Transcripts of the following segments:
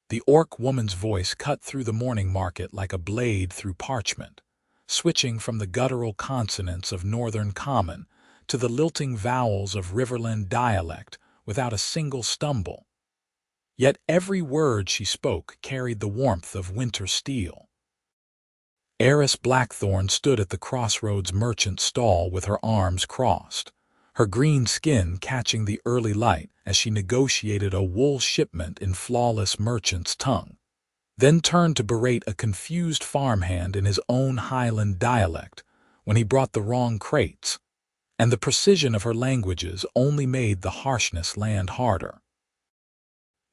The orc woman's voice cut through the morning market like a blade through parchment, switching from the guttural consonants of Northern Common to the lilting vowels of Riverland dialect without a single stumble. Yet every word she spoke carried the warmth of winter steel. Eris Blackthorne stood at the crossroads merchant stall with her arms crossed, her green skin catching the early light as she negotiated a wool shipment in flawless merchant's tongue, then turned to berate a confused farmhand in his own Highland dialect when he brought the wrong crates, and the precision of her languages only made the harshness land harder.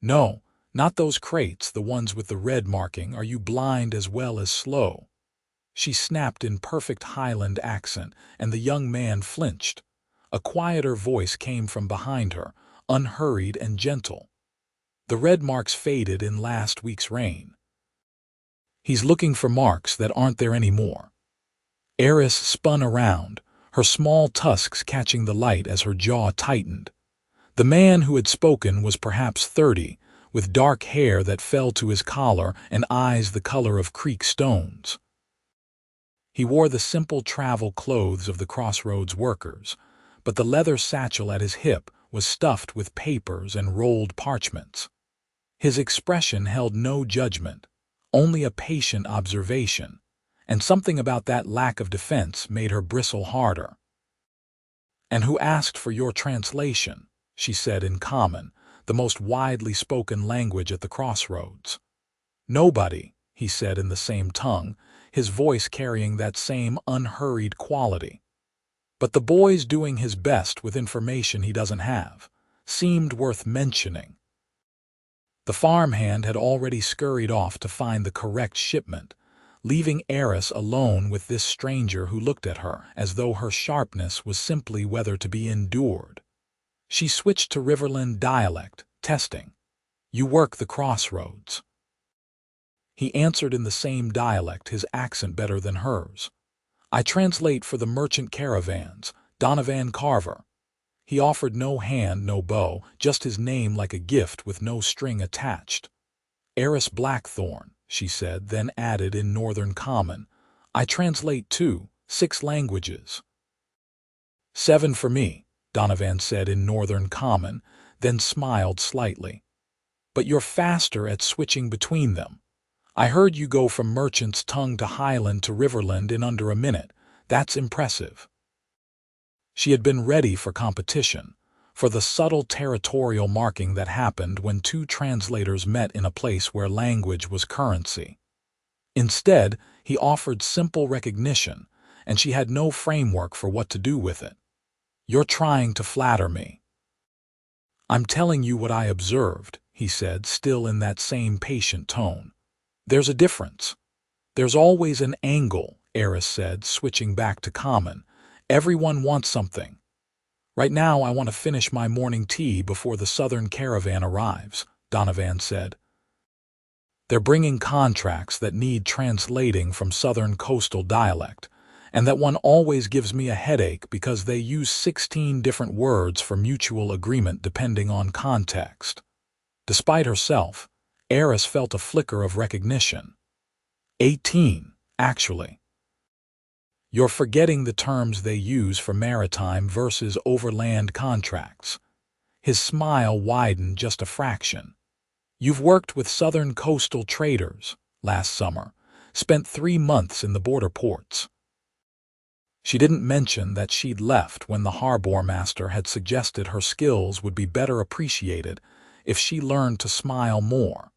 "No, not those crates, the ones with the red marking. Are you blind as well as slow?" She snapped in perfect Highland accent, and the young man flinched. A quieter voice came from behind her, unhurried and gentle. "The red marks faded in last week's rain. He's looking for marks that aren't there anymore." Eris spun around, her small tusks catching the light as her jaw tightened. The man who had spoken was perhaps 30, with dark hair that fell to his collar and eyes the color of creek stones. He wore the simple travel clothes of the crossroads workers, but the leather satchel at his hip was stuffed with papers and rolled parchments. His expression held no judgment, only a patient observation, and something about that lack of defense made her bristle harder. "And who asked for your translation?" she said in Common, the most widely spoken language at the crossroads. "Nobody," he said in the same tongue, his voice carrying that same unhurried quality. "But the boy's doing his best with information he doesn't have. Seemed worth mentioning." The farmhand had already scurried off to find the correct shipment, leaving Eris alone with this stranger who looked at her as though her sharpness was simply whether to be endured. She switched to Riverland dialect, testing. "You work the crossroads?" He answered in the same dialect, his accent better than hers. "I translate for the merchant caravans, Donovan Carver." He offered no hand, no bow, just his name like a gift with no string attached. "Eris Blackthorne," she said, then added in Northern Common, "I translate too, 6 languages." "7 for me," Donovan said in Northern Common, then smiled slightly. "But you're faster at switching between them. I heard you go from merchant's tongue to Highland to Riverland in under a minute. That's impressive." She had been ready for competition, for the subtle territorial marking that happened when two translators met in a place where language was currency. Instead, he offered simple recognition, and she had no framework for what to do with it. "You're trying to flatter me." "I'm telling you what I observed," he said, still in that same patient tone. "There's a difference." "There's always an angle," Eris said, switching back to Common. "Everyone wants something." "Right now I want to finish my morning tea before the southern caravan arrives," Donovan said. "They're bringing contracts that need translating from southern coastal dialect, and that one always gives me a headache because they use 16 different words for mutual agreement depending on context." Despite herself, Eris felt a flicker of recognition. 18, actually. "You're forgetting the terms they use for maritime versus overland contracts." His smile widened just a fraction. "You've worked with southern coastal traders last summer, spent 3 months in the border ports." She didn't mention that she'd left when the harbor master had suggested her skills would be better appreciated if she learned to smile more.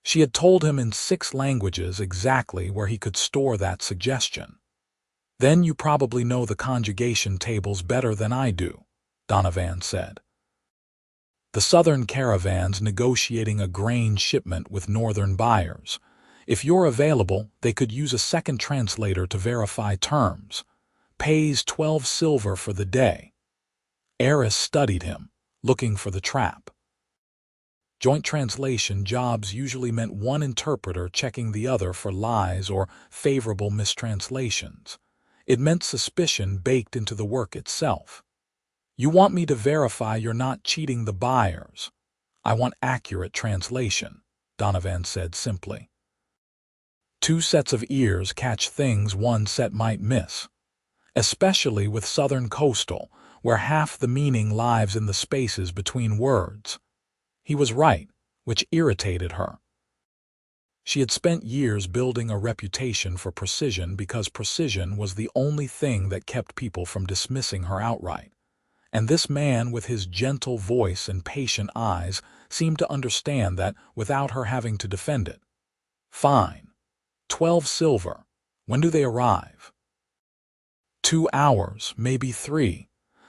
She had told him in 6 languages exactly where he could store that suggestion. "Then you probably know the conjugation tables better than I do," Donovan said. "The southern caravan's negotiating a grain shipment with northern buyers. If you're available, they could use a second translator to verify terms. Pays 12 silver for the day." Eris studied him, looking for the trap. Joint translation jobs usually meant one interpreter checking the other for lies or favorable mistranslations. It meant suspicion baked into the work itself. "You want me to verify you're not cheating the buyers. I want accurate translation." Donovan said simply. Two sets of ears catch things one set might miss, especially with Southern Coastal, where half the meaning lies in the spaces between words. He was right, which irritated her. She had spent years building a reputation for precision because precision was the only thing that kept people from dismissing her outright. And this man with his gentle voice and patient eyes seemed to understand that without her having to defend it. Fine. 12 silver. When do they arrive? 2 hours, maybe 3.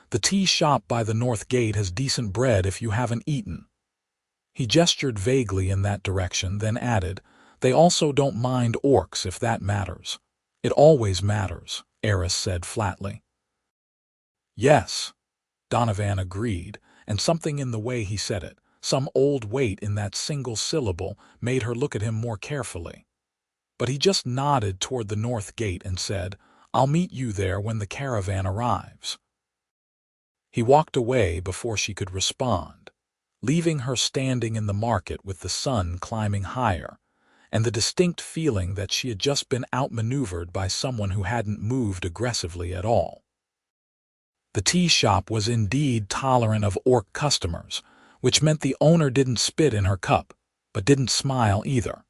The tea shop by the north gate has decent bread if you haven't eaten. He gestured vaguely in that direction, then added, they also don't mind orcs if that matters. It always matters, Eris said flatly. Yes, Donovan agreed, and something in the way he said it, some old weight in that single syllable, made her look at him more carefully. But he just nodded toward the north gate and said, I'll meet you there when the caravan arrives. He walked away before she could respond, leaving her standing in the market with the sun climbing higher, and the distinct feeling that she had just been outmaneuvered by someone who hadn't moved aggressively at all. The tea shop was indeed tolerant of orc customers, which meant the owner didn't spit in her cup, but didn't smile either.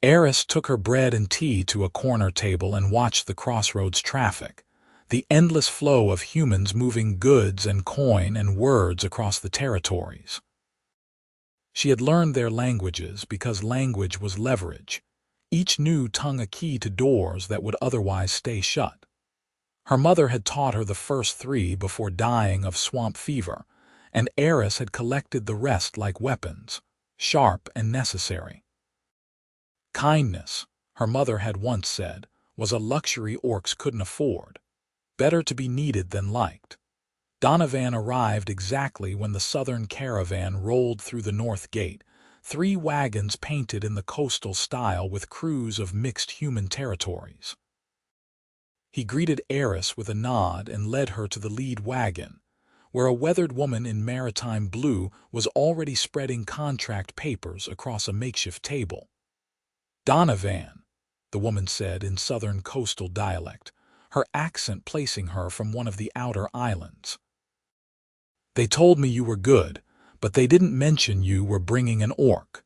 Eris took her bread and tea to a corner table and watched the crossroads traffic, the endless flow of humans moving goods and coin and words across the territories. She had learned their languages because language was leverage. Each new tongue a key to doors that would otherwise stay shut. Her mother had taught her the first 3 before dying of swamp fever, and Eris had collected the rest like weapons, sharp and necessary. Kindness, her mother had once said, was a luxury orcs couldn't afford. Better to be needed than liked. Donovan arrived exactly when the southern caravan rolled through the north gate, 3 wagons painted in the coastal style with crews of mixed human territories. He greeted Eris with a nod and led her to the lead wagon, where a weathered woman in maritime blue was already spreading contract papers across a makeshift table. Donovan, the woman said in southern coastal dialect, her accent placing her from one of the outer islands. They told me you were good, but they didn't mention you were bringing an orc.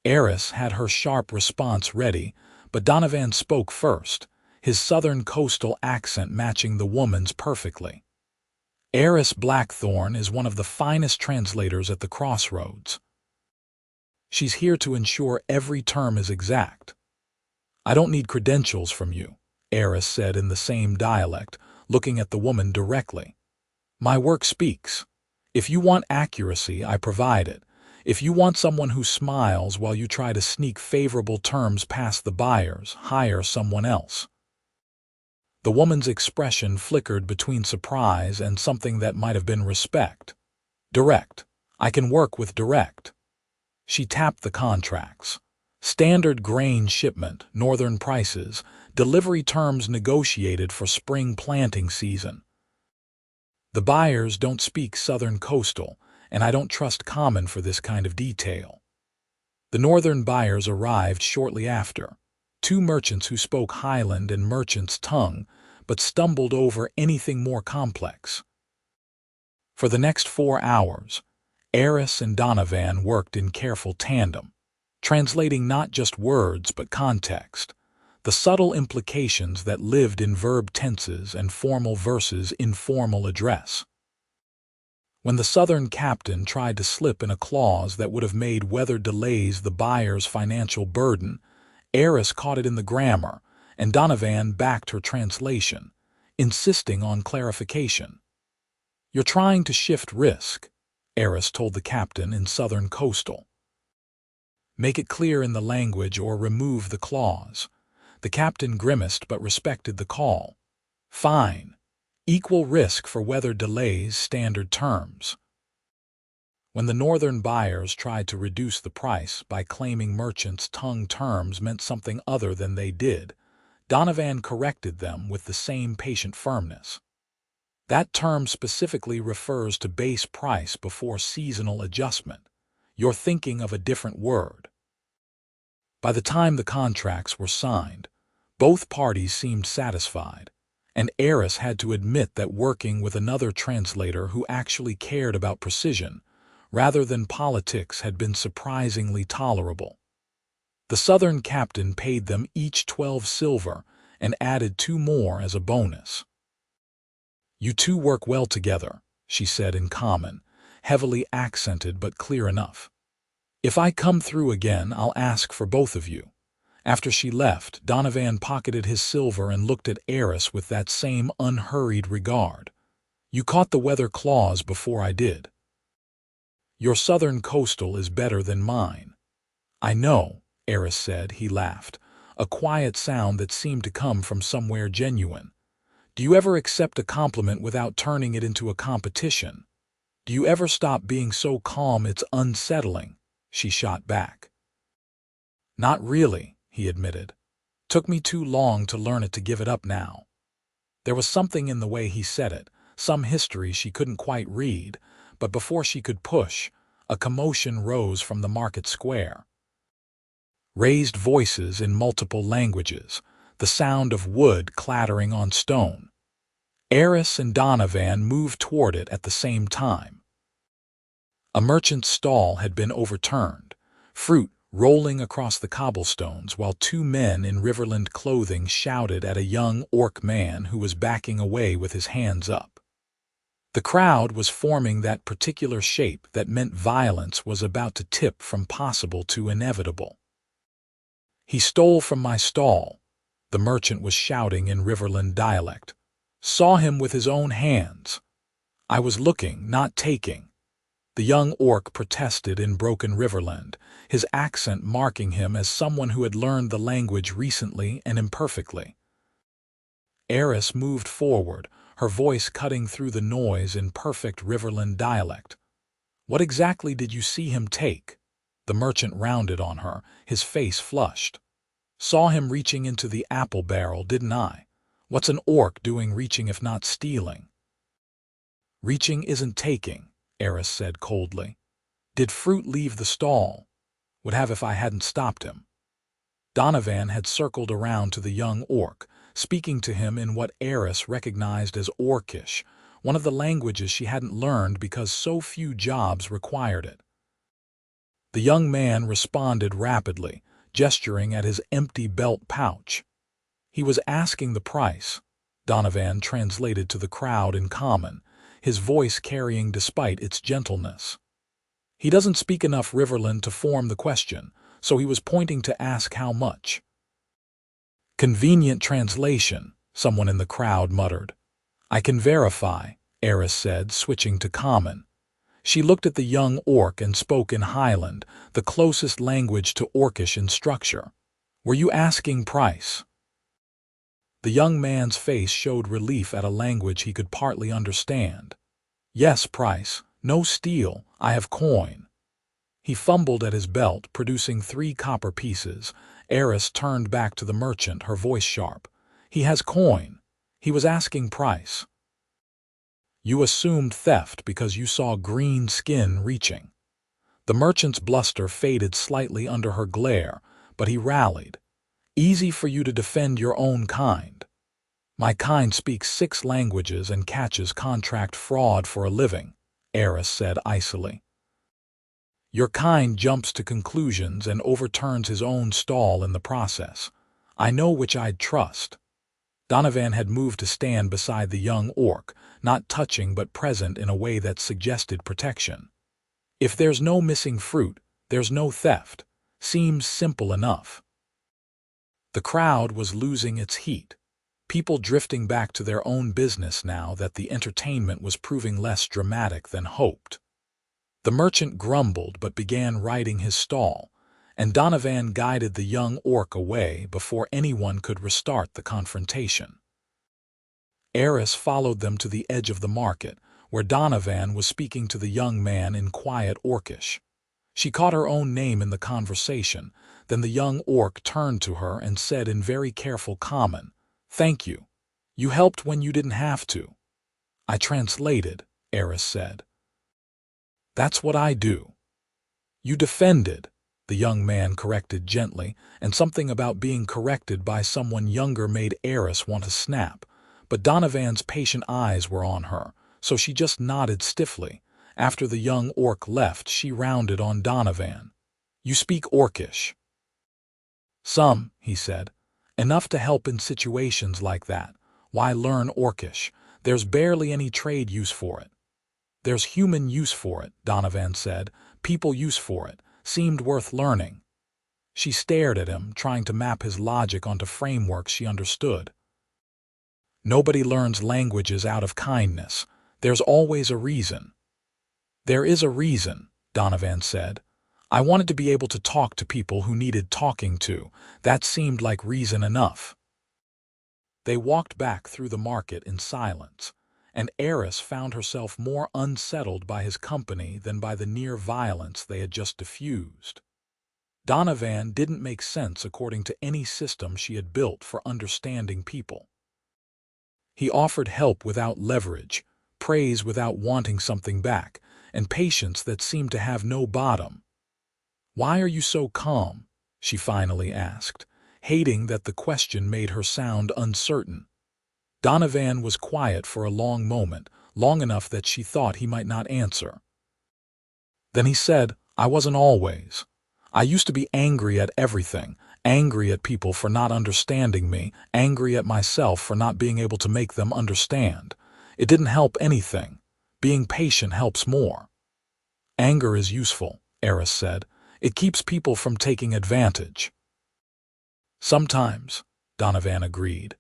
Eris had her sharp response ready, but Donovan spoke first, his southern coastal accent matching the woman's perfectly. Eris Blackthorne is one of the finest translators at the crossroads. She's here to ensure every term is exact. I don't need credentials from you, Eris said in the same dialect, looking at the woman directly. My work speaks. If you want accuracy, I provide it. If you want someone who smiles while you try to sneak favorable terms past the buyers, hire someone else. The woman's expression flickered between surprise and something that might have been respect. Direct. I can work with direct. She tapped the contracts. Standard grain shipment, northern prices, delivery terms negotiated for spring planting season. The buyers don't speak southern coastal, and I don't trust common for this kind of detail. The northern buyers arrived shortly after, 2 merchants who spoke Highland and merchant's tongue, but stumbled over anything more complex. For the next 4 hours, Eris and Donovan worked in careful tandem, translating not just words but context, the subtle implications that lived in verb tenses and formal versus informal address. When the southern captain tried to slip in a clause that would have made weather delays the buyer's financial burden, Eris caught it in the grammar, and Donovan backed her translation, insisting on clarification. You're trying to shift risk, Eris told the captain in southern coastal. Make it clear in the language or remove the clause. The captain grimaced but respected the call. Fine. Equal risk for weather delays, standard terms. When the northern buyers tried to reduce the price by claiming merchants' tongue terms meant something other than they did, Donovan corrected them with the same patient firmness. That term specifically refers to base price before seasonal adjustment. You're thinking of a different word." By the time the contracts were signed, both parties seemed satisfied, and Eris had to admit that working with another translator who actually cared about precision, rather than politics, had been surprisingly tolerable. The Southern captain paid them each 12 silver and added 2 more as a bonus. "You two work well together," she said in common, heavily accented but clear enough. "If I come through again, I'll ask for both of you." After she left, Donovan pocketed his silver and looked at Eris with that same unhurried regard. "You caught the weather clause before I did. Your southern coastal is better than mine." "I know," Eris said. He laughed, a quiet sound that seemed to come from somewhere genuine. "Do you ever accept a compliment without turning it into a competition? Do you ever stop being so calm it's unsettling?" She shot back. "Not really," he admitted. "Took me too long to learn it to give it up now." There was something in the way he said it, some history she couldn't quite read, but before she could push, a commotion rose from the market square. Raised voices in multiple languages, the sound of wood clattering on stone. Eris and Donovan moved toward it at the same time. A merchant's stall had been overturned, fruit rolling across the cobblestones, while 2 men in Riverland clothing shouted at a young orc man who was backing away with his hands up. The crowd was forming that particular shape that meant violence was about to tip from possible to inevitable. "He stole from my stall," the merchant was shouting in Riverland dialect. "Saw him with his own hands. I was looking, not taking." The young orc protested in broken Riverland, his accent marking him as someone who had learned the language recently and imperfectly. Eris moved forward, her voice cutting through the noise in perfect Riverland dialect. "What exactly did you see him take?" The merchant rounded on her, his face flushed. "Saw him reaching into the apple barrel, didn't I? What's an orc doing reaching if not stealing?" "Reaching isn't taking," Eris said coldly. "Did fruit leave the stall?" "Would have if I hadn't stopped him." Donovan had circled around to the young orc, speaking to him in what Eris recognized as Orcish, one of the languages she hadn't learned because so few jobs required it. The young man responded rapidly, gesturing at his empty belt pouch. "He was asking the price," Donovan translated to the crowd in common, his voice carrying despite its gentleness. "He doesn't speak enough Riverland to form the question, so he was pointing to ask how much." "Convenient translation," someone in the crowd muttered. "I can verify," Eris said, switching to common. She looked at the young orc and spoke in Highland, the closest language to Orcish in structure. "Were you asking price?" The young man's face showed relief at a language he could partly understand. "Yes, price. No steal. I have coin." He fumbled at his belt, producing 3 copper pieces. Eris turned back to the merchant, her voice sharp. "He has coin. He was asking price." "You assumed theft because you saw green skin reaching." The merchant's bluster faded slightly under her glare, but he rallied. "Easy for you to defend your own kind. My kind speaks 6 languages and catches contract fraud for a living," Eris said icily. "Your kind jumps to conclusions and overturns his own stall in the process. I know which I'd trust." Donovan had moved to stand beside the young orc, not touching but present in a way that suggested protection. "If there's no missing fruit, there's no theft. Seems simple enough." The crowd was losing its heat, people drifting back to their own business now that the entertainment was proving less dramatic than hoped. The merchant grumbled but began righting his stall, and Donovan guided the young orc away before anyone could restart the confrontation. Eris followed them to the edge of the market, where Donovan was speaking to the young man in quiet Orcish. She caught her own name in the conversation, then the young orc turned to her and said in very careful common, "Thank you. You helped when you didn't have to." "I translated," Eris said. "That's what I do." You defended, the young man corrected gently, and something about being corrected by someone younger made Eris want to snap. But Donovan's patient eyes were on her, so she just nodded stiffly. After the young orc left, she rounded on Donovan. You speak Orcish. Some, he said. Enough to help in situations like that. Why learn Orcish? There's barely any trade use for it. There's human use for it, Donovan said. People use for it. Seemed worth learning. She stared at him, trying to map his logic onto frameworks she understood. Nobody learns languages out of kindness. There's always a reason. There is a reason, Donovan said. I wanted to be able to talk to people who needed talking to. That seemed like reason enough. They walked back through the market in silence, and Eris found herself more unsettled by his company than by the near violence they had just diffused. Donovan didn't make sense according to any system she had built for understanding people. He offered help without leverage, praise without wanting something back, and patience that seemed to have no bottom. "Why are you so calm?" she finally asked, hating that the question made her sound uncertain. Donovan was quiet for a long moment, long enough that she thought he might not answer. Then he said, "I wasn't always. I used to be angry at everything, angry at people for not understanding me, angry at myself for not being able to make them understand. It didn't help anything. Being patient helps more." "Anger is useful," Eris said. "It keeps people from taking advantage." "Sometimes," Donovan agreed,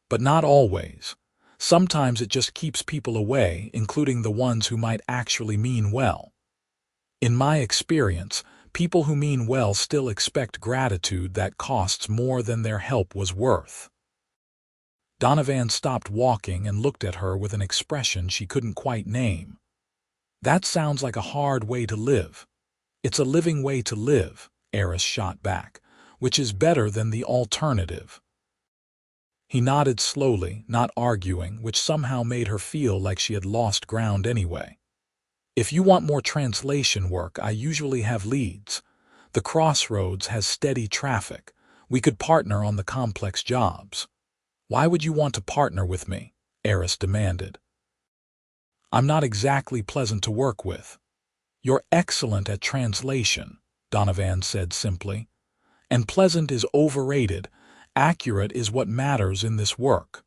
"but not always. Sometimes it just keeps people away, including the ones who might actually mean well. In my experience, people who mean well still expect gratitude that costs more than their help was worth." Donovan stopped walking and looked at her with an expression she couldn't quite name. "That sounds like a hard way to live." "It's a living way to live," Eris shot back, "which is better than the alternative." He nodded slowly, not arguing, which somehow made her feel like she had lost ground anyway. "If you want more translation work, I usually have leads. The Crossroads has steady traffic. We could partner on the complex jobs." "Why would you want to partner with me?" Eris demanded. "I'm not exactly pleasant to work with." "You're excellent at translation," Donovan said simply. "And pleasant is overrated. Accurate is what matters in this work."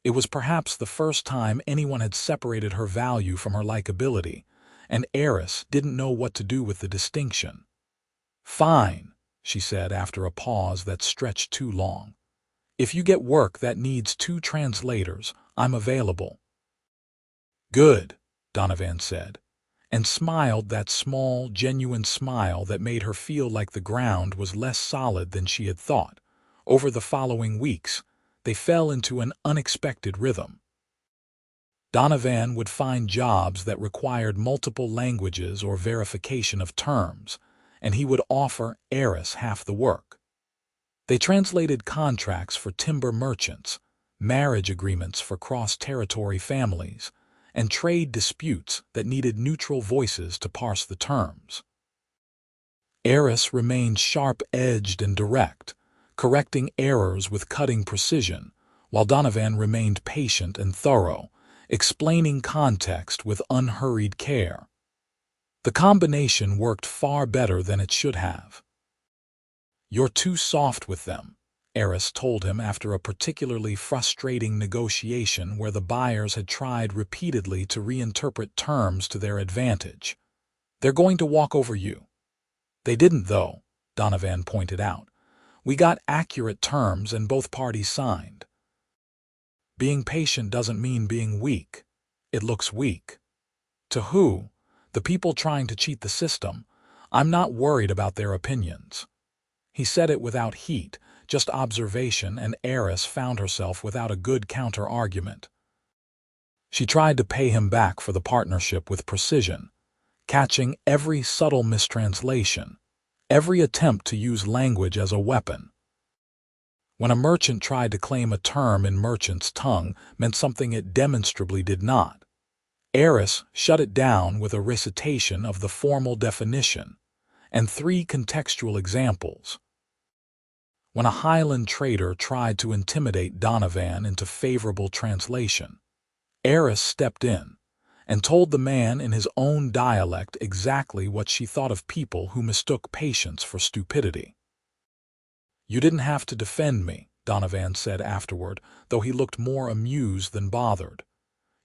It was perhaps the first time anyone had separated her value from her likability, and Eris didn't know what to do with the distinction. "Fine," she said after a pause that stretched too long. "If you get work that needs 2 translators, I'm available." "Good," Donovan said, and smiled that small, genuine smile that made her feel like the ground was less solid than she had thought. Over the following weeks, they fell into an unexpected rhythm. Donovan would find jobs that required multiple languages or verification of terms, and he would offer Eris half the work. They translated contracts for timber merchants, marriage agreements for cross-territory families, and trade disputes that needed neutral voices to parse the terms. Eris remained sharp-edged and direct, correcting errors with cutting precision, while Donovan remained patient and thorough, explaining context with unhurried care. The combination worked far better than it should have. "You're too soft with them," Eris told him after a particularly frustrating negotiation where the buyers had tried repeatedly to reinterpret terms to their advantage. "They're going to walk over you." "They didn't, though," Donovan pointed out. "We got accurate terms and both parties signed." "Being patient doesn't mean being weak. It looks weak." "To who? The people trying to cheat the system. I'm not worried about their opinions." He said it without heat, just observation, and Eris found herself without a good counter-argument. She tried to pay him back for the partnership with precision, catching every subtle mistranslation, every attempt to use language as a weapon. When a merchant tried to claim a term in merchant's tongue meant something it demonstrably did not, Eris shut it down with a recitation of the formal definition and 3 contextual examples. When a Highland trader tried to intimidate Donovan into favorable translation, Eris stepped in and told the man in his own dialect exactly what she thought of people who mistook patience for stupidity. "You didn't have to defend me," Donovan said afterward, though he looked more amused than bothered.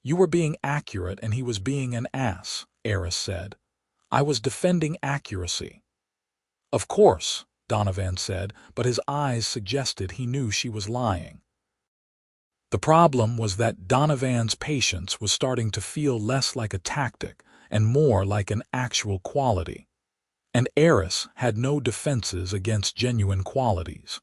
"You were being accurate and he was being an ass," Eris said. "I was defending accuracy." "Of course," Donovan said, but his eyes suggested he knew she was lying. The problem was that Donovan's patience was starting to feel less like a tactic and more like an actual quality. And Eris had no defenses against genuine qualities.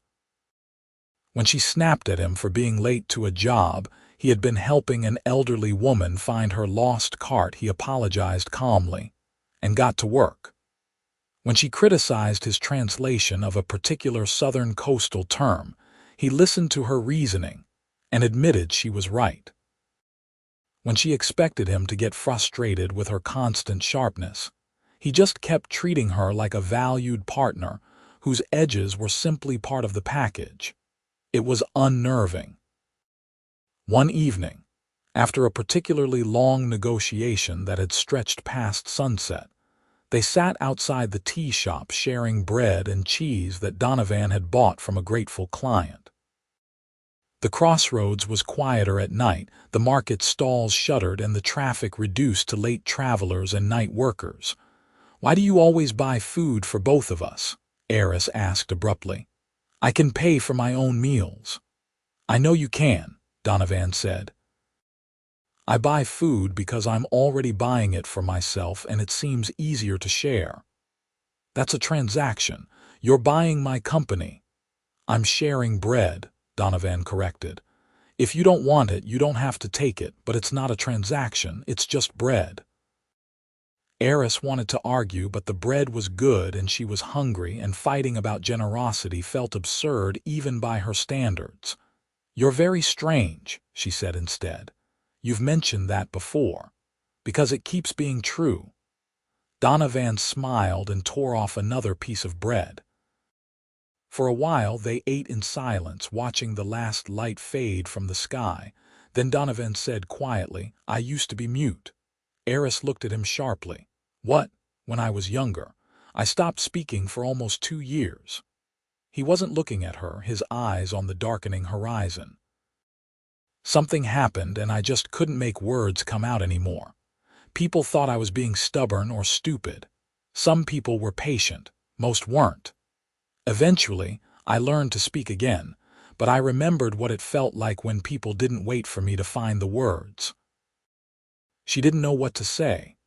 When she snapped at him for being late to a job, he had been helping an elderly woman find her lost cart, he apologized calmly and got to work. When she criticized his translation of a particular southern coastal term, he listened to her reasoning and admitted she was right. When she expected him to get frustrated with her constant sharpness, he just kept treating her like a valued partner whose edges were simply part of the package. It was unnerving. One evening, after a particularly long negotiation that had stretched past sunset, they sat outside the tea shop sharing bread and cheese that Donovan had bought from a grateful client. The crossroads was quieter at night, the market stalls shuttered and the traffic reduced to late travelers and night workers. "Why do you always buy food for both of us?" Eris asked abruptly. "I can pay for my own meals." "I know you can," Donovan said. "I buy food because I'm already buying it for myself and it seems easier to share." "That's a transaction. You're buying my company." "I'm sharing bread," Donovan corrected. "If you don't want it, you don't have to take it, but it's not a transaction, it's just bread." Eris wanted to argue, but the bread was good and she was hungry, and fighting about generosity felt absurd even by her standards. "You're very strange," she said instead. "You've mentioned that before. Because it keeps being true." Donovan smiled and tore off another piece of bread. For a while they ate in silence, watching the last light fade from the sky. Then Donovan said quietly, "I used to be mute." Eris looked at him sharply. "What?" "When I was younger. I stopped speaking for almost 2 years." He wasn't looking at her, his eyes on the darkening horizon. "Something happened and I just couldn't make words come out anymore. People thought I was being stubborn or stupid. Some people were patient, most weren't. Eventually, I learned to speak again, but I remembered what it felt like when people didn't wait for me to find the words." She didn't know what to say.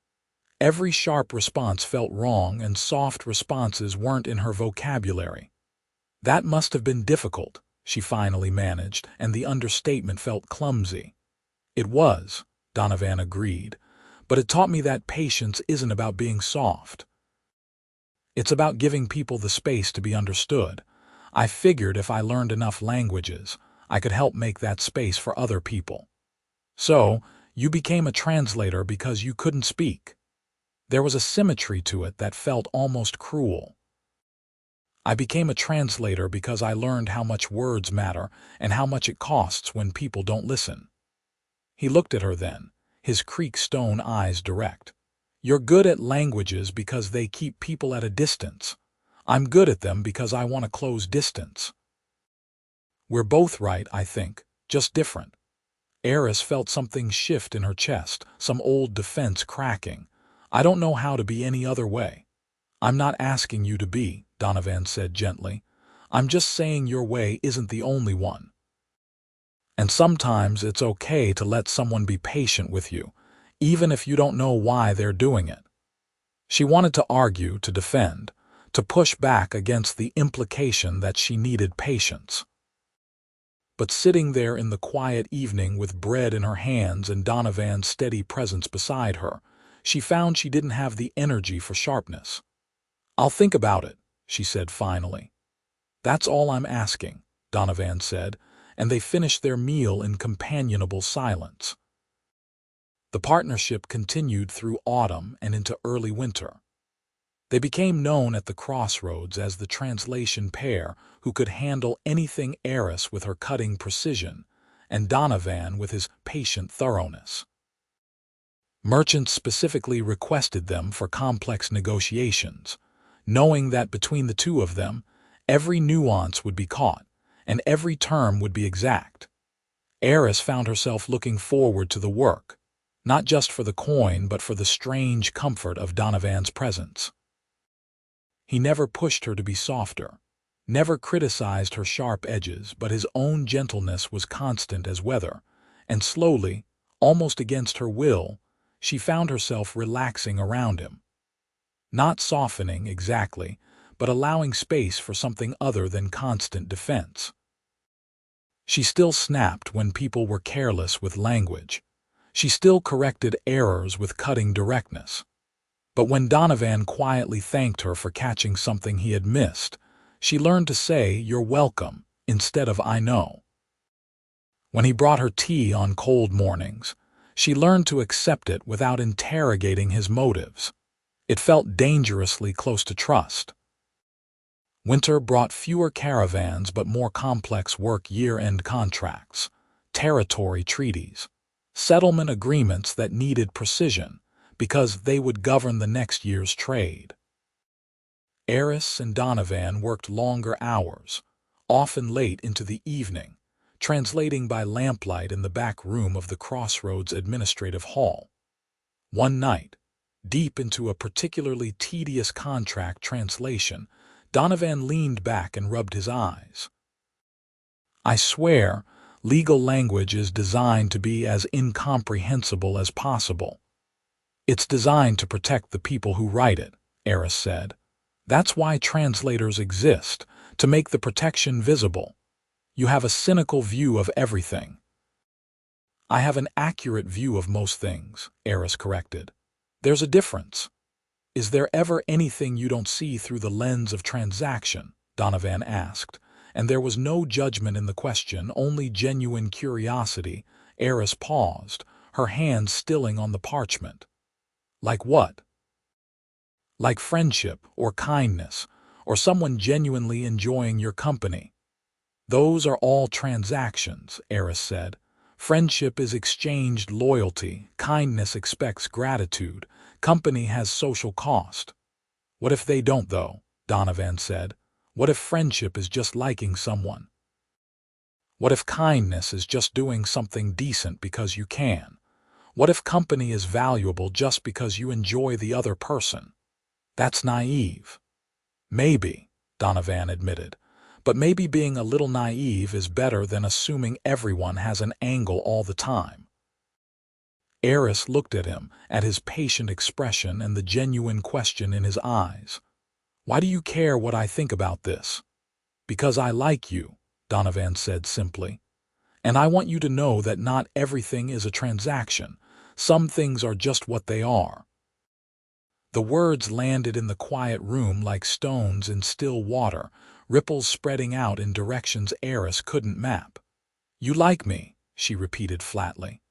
Every sharp response felt wrong and soft responses weren't in her vocabulary. "That must have been difficult," she finally managed, and the understatement felt clumsy. "It was," Donovan agreed, "but it taught me that patience isn't about being soft. It's about giving people the space to be understood. I figured if I learned enough languages, I could help make that space for other people." "So, you became a translator because you couldn't speak." There was a symmetry to it that felt almost cruel. "I became a translator because I learned how much words matter and how much it costs when people don't listen." He looked at her then, his creek stone eyes direct. "You're good at languages because they keep people at a distance. I'm good at them because I want to close distance." "We're both right, I think, just different." Eris felt something shift in her chest, some old defense cracking. "I don't know how to be any other way." "I'm not asking you to be," Donovan said gently. "I'm just saying your way isn't the only one. And sometimes it's okay to let someone be patient with you, even if you don't know why they're doing it." She wanted to argue, to defend, to push back against the implication that she needed patience. But sitting there in the quiet evening with bread in her hands and Donovan's steady presence beside her, she found she didn't have the energy for sharpness. "I'll think about it," she said finally. "That's all I'm asking," Donovan said, and they finished their meal in companionable silence. The partnership continued through autumn and into early winter. They became known at the crossroads as the translation pair who could handle anything, Eris with her cutting precision, and Donovan with his patient thoroughness. Merchants specifically requested them for complex negotiations, knowing that between the two of them, every nuance would be caught, and every term would be exact. Eris found herself looking forward to the work, not just for the coin but for the strange comfort of Donovan's presence. He never pushed her to be softer, never criticized her sharp edges, but his own gentleness was constant as weather, and slowly, almost against her will, she found herself relaxing around him. Not softening exactly, but allowing space for something other than constant defense. She still snapped when people were careless with language. She still corrected errors with cutting directness. But when Donovan quietly thanked her for catching something he had missed, she learned to say, "You're welcome," instead of "I know." When he brought her tea on cold mornings, she learned to accept it without interrogating his motives. It felt dangerously close to trust. Winter brought fewer caravans but more complex work, year-end contracts, territory treaties, settlement agreements that needed precision because they would govern the next year's trade. Eris and Donovan worked longer hours, often late into the evening, translating by lamplight in the back room of the Crossroads Administrative Hall. One night, deep into a particularly tedious contract translation, Donovan leaned back and rubbed his eyes. "I swear, legal language is designed to be as incomprehensible as possible. It's designed to protect the people who write it," Eris said. "That's why translators exist, to make the protection visible. You have a cynical view of everything." "I have an accurate view of most things," Eris corrected. "There's a difference. Is there ever anything you don't see through the lens of transaction?" Donovan asked, and there was no judgment in the question, only genuine curiosity. Eris paused, her hand stilling on the parchment. "Like what?" "Like friendship or kindness, or someone genuinely enjoying your company." "Those are all transactions," Eris said. "Friendship is exchanged loyalty, kindness expects gratitude, company has social cost." "What if they don't, though?" Donovan said. "What if friendship is just liking someone? What if kindness is just doing something decent because you can? What if company is valuable just because you enjoy the other person?" "That's naive." "Maybe," Donovan admitted. "But maybe being a little naive is better than assuming everyone has an angle all the time." Eris looked at him, at his patient expression and the genuine question in his eyes. "Why do you care what I think about this?" "Because I like you," Donovan said simply. "And I want you to know that not everything is a transaction. Some things are just what they are." The words landed in the quiet room like stones in still water, ripples spreading out in directions Eris couldn't map. "You like me," she repeated flatly.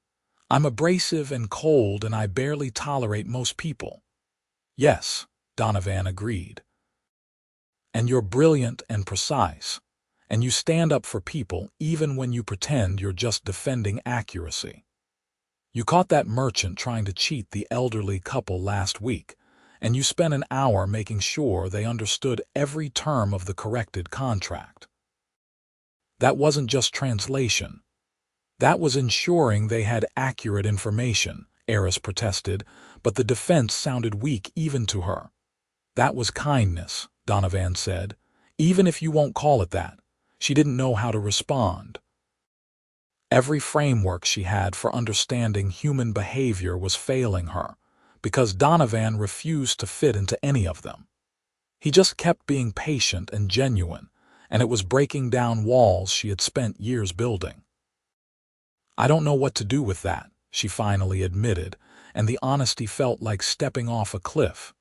"I'm abrasive and cold and I barely tolerate most people." "Yes," Donovan agreed. "And you're brilliant and precise, and you stand up for people even when you pretend you're just defending accuracy. You caught that merchant trying to cheat the elderly couple last week, and you spent an hour making sure they understood every term of the corrected contract. That wasn't just translation. That was ensuring they had accurate information," Eris protested, but the defense sounded weak even to her. "That was kindness," Donovan said. "Even if you won't call it that." She didn't know how to respond. Every framework she had for understanding human behavior was failing her, because Donovan refused to fit into any of them. He just kept being patient and genuine, and it was breaking down walls she had spent years building. "I don't know what to do with that," she finally admitted, and the honesty felt like stepping off a cliff.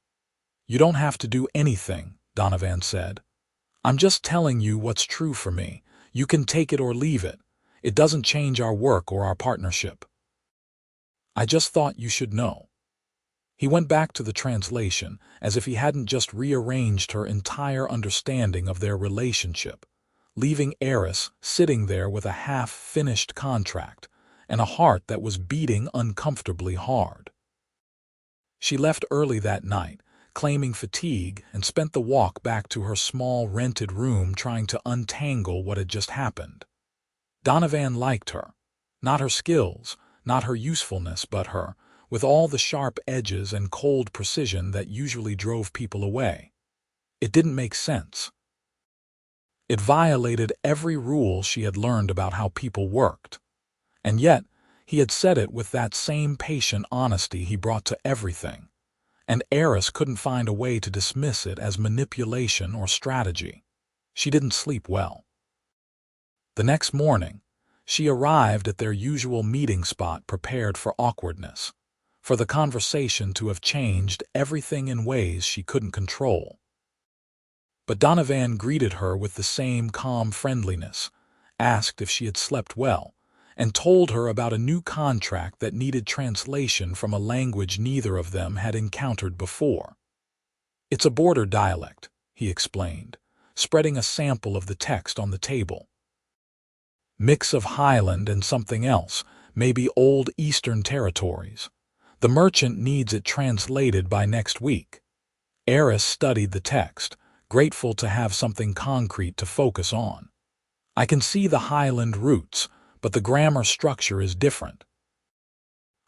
"You don't have to do anything," Donovan said. "I'm just telling you what's true for me. You can take it or leave it. It doesn't change our work or our partnership." I just thought you should know." He went back to the translation, as if he hadn't just rearranged her entire understanding of their relationship, leaving Eris sitting there with a half-finished contract and a heart that was beating uncomfortably hard. She left early that night, claiming fatigue, and spent the walk back to her small rented room trying to untangle what had just happened. Donovan liked her. Not her skills, not her usefulness, but her, with all the sharp edges and cold precision that usually drove people away. It didn't make sense. It violated every rule she had learned about how people worked. And yet, he had said it with that same patient honesty he brought to everything, and Eris couldn't find a way to dismiss it as manipulation or strategy. She didn't sleep well. The next morning, she arrived at their usual meeting spot prepared for awkwardness, for the conversation to have changed everything in ways she couldn't control. But Donovan greeted her with the same calm friendliness, asked if she had slept well, and told her about a new contract that needed translation from a language neither of them had encountered before. "It's a border dialect," he explained, spreading a sample of the text on the table. "Mix of Highland and something else, maybe old Eastern territories. The merchant needs it translated by next week." Eris studied the text, grateful to have something concrete to focus on. "I can see the Highland roots, but the grammar structure is different.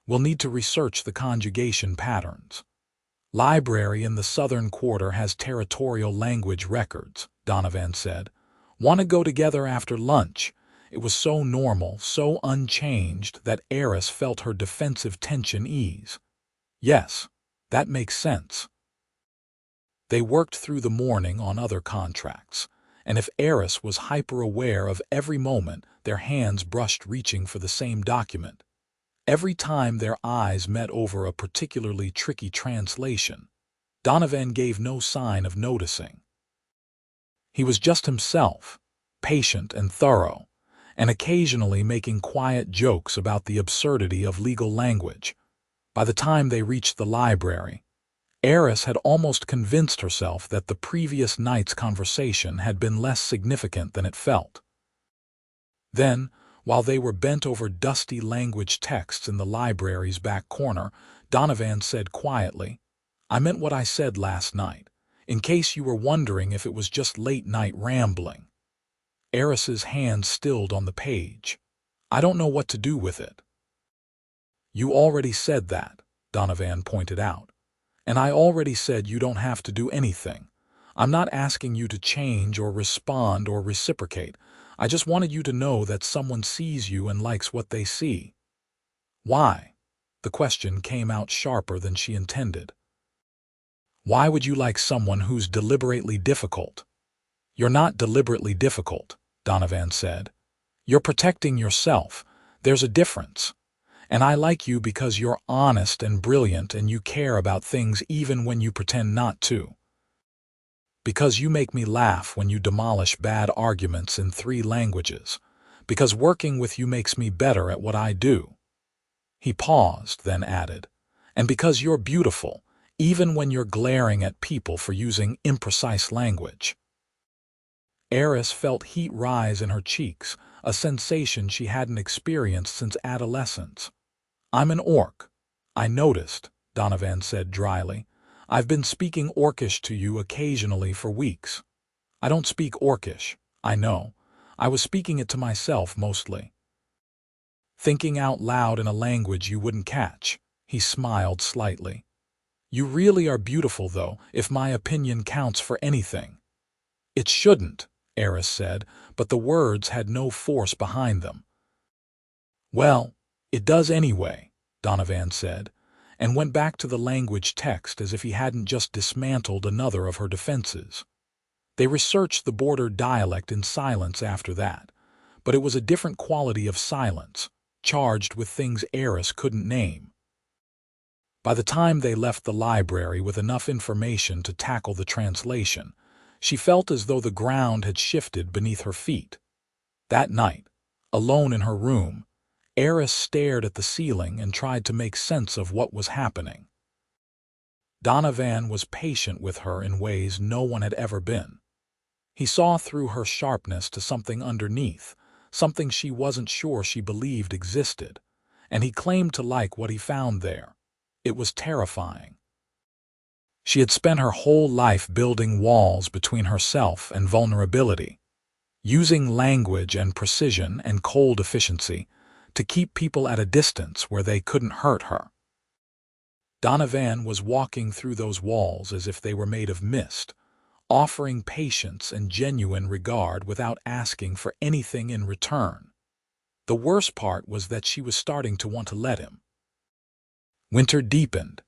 We'll need to research the conjugation patterns. Library in the southern quarter has territorial language records," Donovan said. "Want to go together after lunch?" It was so normal, so unchanged, that Eris felt her defensive tension ease. "Yes, that makes sense." They worked through the morning on other contracts, and if Eris was hyper-aware of every moment their hands brushed reaching for the same document, every time their eyes met over a particularly tricky translation, Donovan gave no sign of noticing. He was just himself, patient and thorough, and occasionally making quiet jokes about the absurdity of legal language. By the time they reached the library, Eris had almost convinced herself that the previous night's conversation had been less significant than it felt. Then, while they were bent over dusty language texts in the library's back corner, Donovan said quietly, "I meant what I said last night, in case you were wondering if it was just late-night rambling." Eris's hand stilled on the page. "I don't know what to do with it." "You already said that," Donovan pointed out. "And I already said you don't have to do anything. I'm not asking you to change or respond or reciprocate. I just wanted you to know that someone sees you and likes what they see." "Why?" The question came out sharper than she intended. "Why would you like someone who's deliberately difficult?" "You're not deliberately difficult," Donovan said. "You're protecting yourself. There's a difference. And I like you because you're honest and brilliant and you care about things even when you pretend not to. Because you make me laugh when you demolish bad arguments in 3 languages. Because working with you makes me better at what I do." He paused, then added, "And because you're beautiful, even when you're glaring at people for using imprecise language." Eris felt heat rise in her cheeks, a sensation she hadn't experienced since adolescence. "I'm an orc." "I noticed," Donovan said dryly. "I've been speaking Orcish to you occasionally for weeks." "I don't speak Orcish, I know. I was speaking it to myself mostly." "Thinking out loud in a language you wouldn't catch." He smiled slightly. "You really are beautiful, though, if my opinion counts for anything." "It shouldn't," Eris said, but the words had no force behind them. "Well, it does anyway," Donovan said, and went back to the language text as if he hadn't just dismantled another of her defenses. They researched the border dialect in silence after that, but it was a different quality of silence, charged with things Eris couldn't name. By the time they left the library with enough information to tackle the translation, she felt as though the ground had shifted beneath her feet. That night, alone in her room, Eris stared at the ceiling and tried to make sense of what was happening. Donovan was patient with her in ways no one had ever been. He saw through her sharpness to something underneath, something she wasn't sure she believed existed, and he claimed to like what he found there. It was terrifying. She had spent her whole life building walls between herself and vulnerability, using language and precision and cold efficiency to keep people at a distance where they couldn't hurt her. Donovan was walking through those walls as if they were made of mist, offering patience and genuine regard without asking for anything in return. The worst part was that she was starting to want to let him. Winter deepened,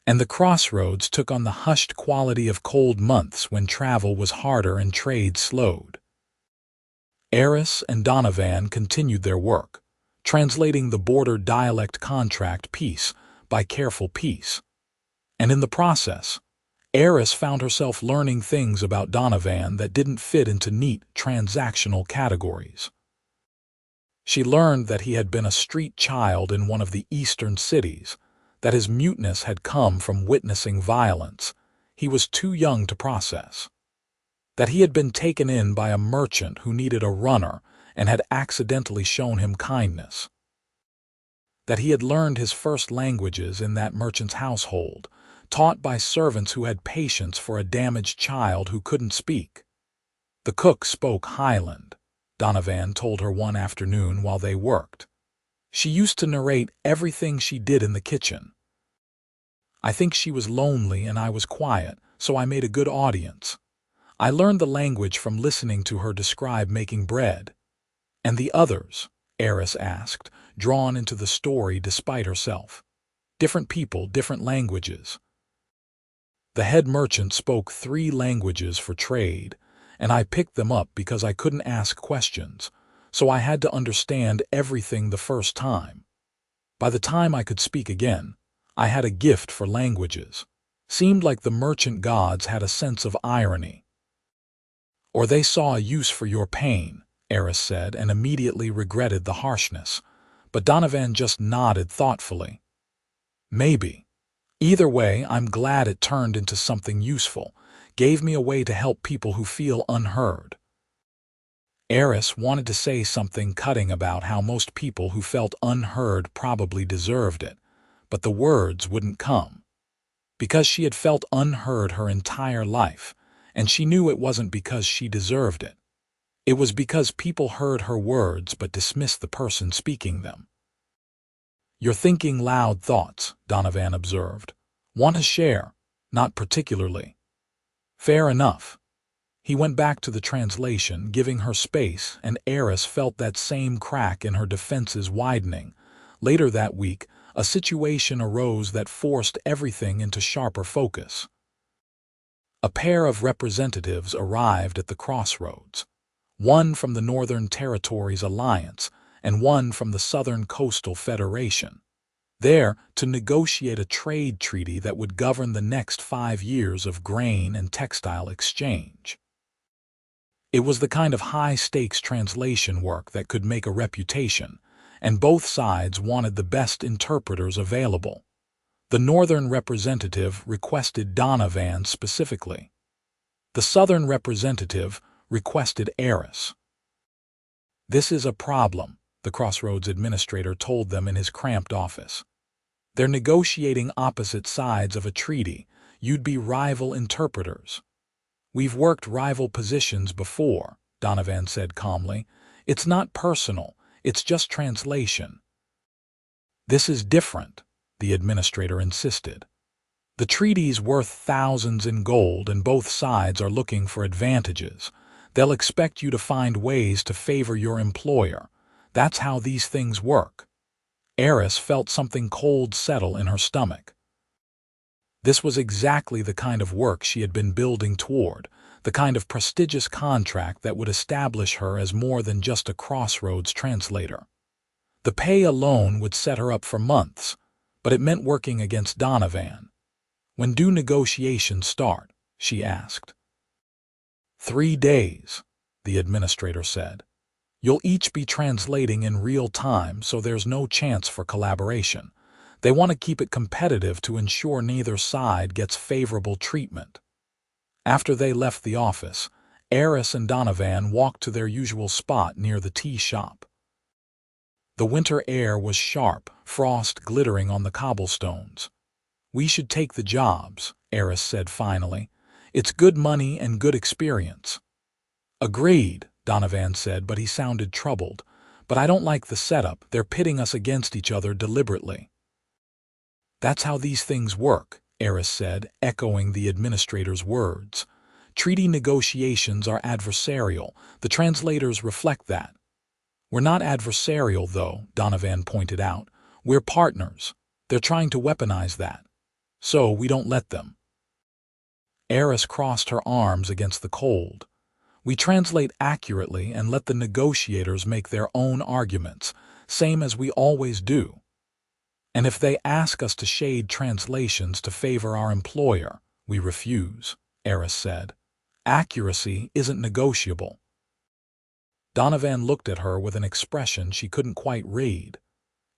and the crossroads took on the hushed quality of cold months when travel was harder and trade slowed. Eris and Donovan continued their work, translating the border dialect contract piece by careful piece. And in the process, Eris found herself learning things about Donovan that didn't fit into neat transactional categories. She learned that he had been a street child in one of the eastern cities, that his muteness had come from witnessing violence he was too young to process, that he had been taken in by a merchant who needed a runner and had accidentally shown him kindness, that he had learned his first languages in that merchant's household, taught by servants who had patience for a damaged child who couldn't speak. The cook spoke Highland, Donovan told her one afternoon while they worked. She used to narrate everything she did in the kitchen. I think she was lonely and I was quiet, so I made a good audience. I learned the language from listening to her describe making bread. And the others? Eris asked, drawn into the story despite herself. Different people, different languages. The head merchant spoke 3 languages for trade, and I picked them up because I couldn't ask questions, so I had to understand everything the first time. By the time I could speak again, I had a gift for languages. Seemed like the merchant gods had a sense of irony. Or they saw a use for your pain, Eris said, and immediately regretted the harshness, but Donovan just nodded thoughtfully. Maybe. Either way, I'm glad it turned into something useful, gave me a way to help people who feel unheard. Eris wanted to say something cutting about how most people who felt unheard probably deserved it, but the words wouldn't come. Because she had felt unheard her entire life, and she knew it wasn't because she deserved it. It was because people heard her words but dismissed the person speaking them. You're thinking loud thoughts, Donovan observed. Want to share? Not particularly. Fair enough. He went back to the translation, giving her space, and Eris felt that same crack in her defenses widening. Later that week, a situation arose that forced everything into sharper focus. A pair of representatives arrived at the crossroads, one from the Northern Territories Alliance and one from the Southern Coastal Federation, there to negotiate a trade treaty that would govern the next 5 years of grain and textile exchange. It was the kind of high-stakes translation work that could make a reputation, and both sides wanted the best interpreters available. The Northern representative requested Donovan specifically. The Southern representative requested Eris. This is a problem, the Crossroads administrator told them in his cramped office. They're negotiating opposite sides of a treaty. You'd be rival interpreters. We've worked rival positions before, Donovan said calmly. It's not personal, it's just translation. This is different, the administrator insisted. The treaty's worth thousands in gold and both sides are looking for advantages. They'll expect you to find ways to favor your employer. That's how these things work. Eris felt something cold settle in her stomach. This was exactly the kind of work she had been building toward, the kind of prestigious contract that would establish her as more than just a Crossroads translator. The pay alone would set her up for months, but it meant working against Donovan. When do negotiations start? She asked. 3 days, the administrator said. You'll each be translating in real time, so there's no chance for collaboration. They want to keep it competitive to ensure neither side gets favorable treatment. After they left the office, Eris and Donovan walked to their usual spot near the tea shop. The winter air was sharp, frost glittering on the cobblestones. "We should take the jobs," Eris said finally. "It's good money and good experience." "Agreed," Donovan said, but he sounded troubled. "But I don't like the setup. They're pitting us against each other deliberately." "That's how these things work," Eris said, echoing the administrator's words. "Treaty negotiations are adversarial. The translators reflect that." "We're not adversarial, though," Donovan pointed out. "We're partners. They're trying to weaponize that. So we don't let them." Eris crossed her arms against the cold. "We translate accurately and let the negotiators make their own arguments, same as we always do. And if they ask us to shade translations to favor our employer, we refuse," Eris said. "Accuracy isn't negotiable." Donovan looked at her with an expression she couldn't quite read.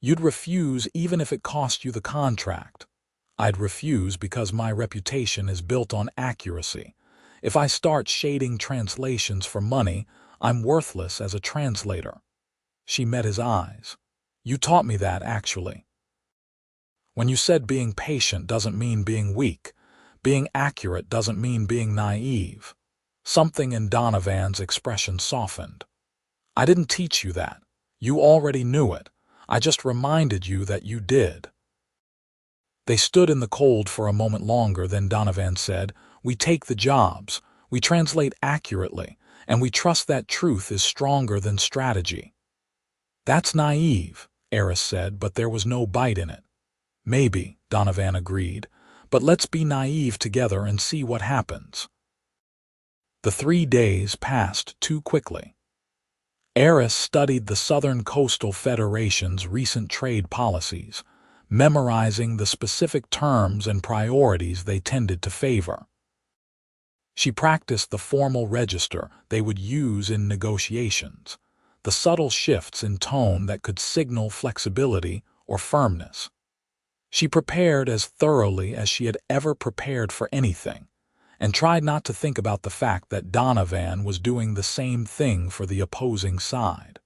"You'd refuse even if it cost you the contract." "I'd refuse because my reputation is built on accuracy. If I start shading translations for money, I'm worthless as a translator." She met his eyes. "You taught me that, actually. When you said being patient doesn't mean being weak. Being accurate doesn't mean being naive." Something in Donovan's expression softened. "I didn't teach you that. You already knew it. I just reminded you that you did." They stood in the cold for a moment longer, then Donovan said, "We take the jobs, we translate accurately, and we trust that truth is stronger than strategy." "That's naive," Eris said, but there was no bite in it. "Maybe," Donovan agreed, "but let's be naive together and see what happens." The 3 days passed too quickly. Eris studied the Southern Coastal Federation's recent trade policies, memorizing the specific terms and priorities they tended to favor. She practiced the formal register they would use in negotiations, the subtle shifts in tone that could signal flexibility or firmness. She prepared as thoroughly as she had ever prepared for anything, and tried not to think about the fact that Donovan was doing the same thing for the opposing side.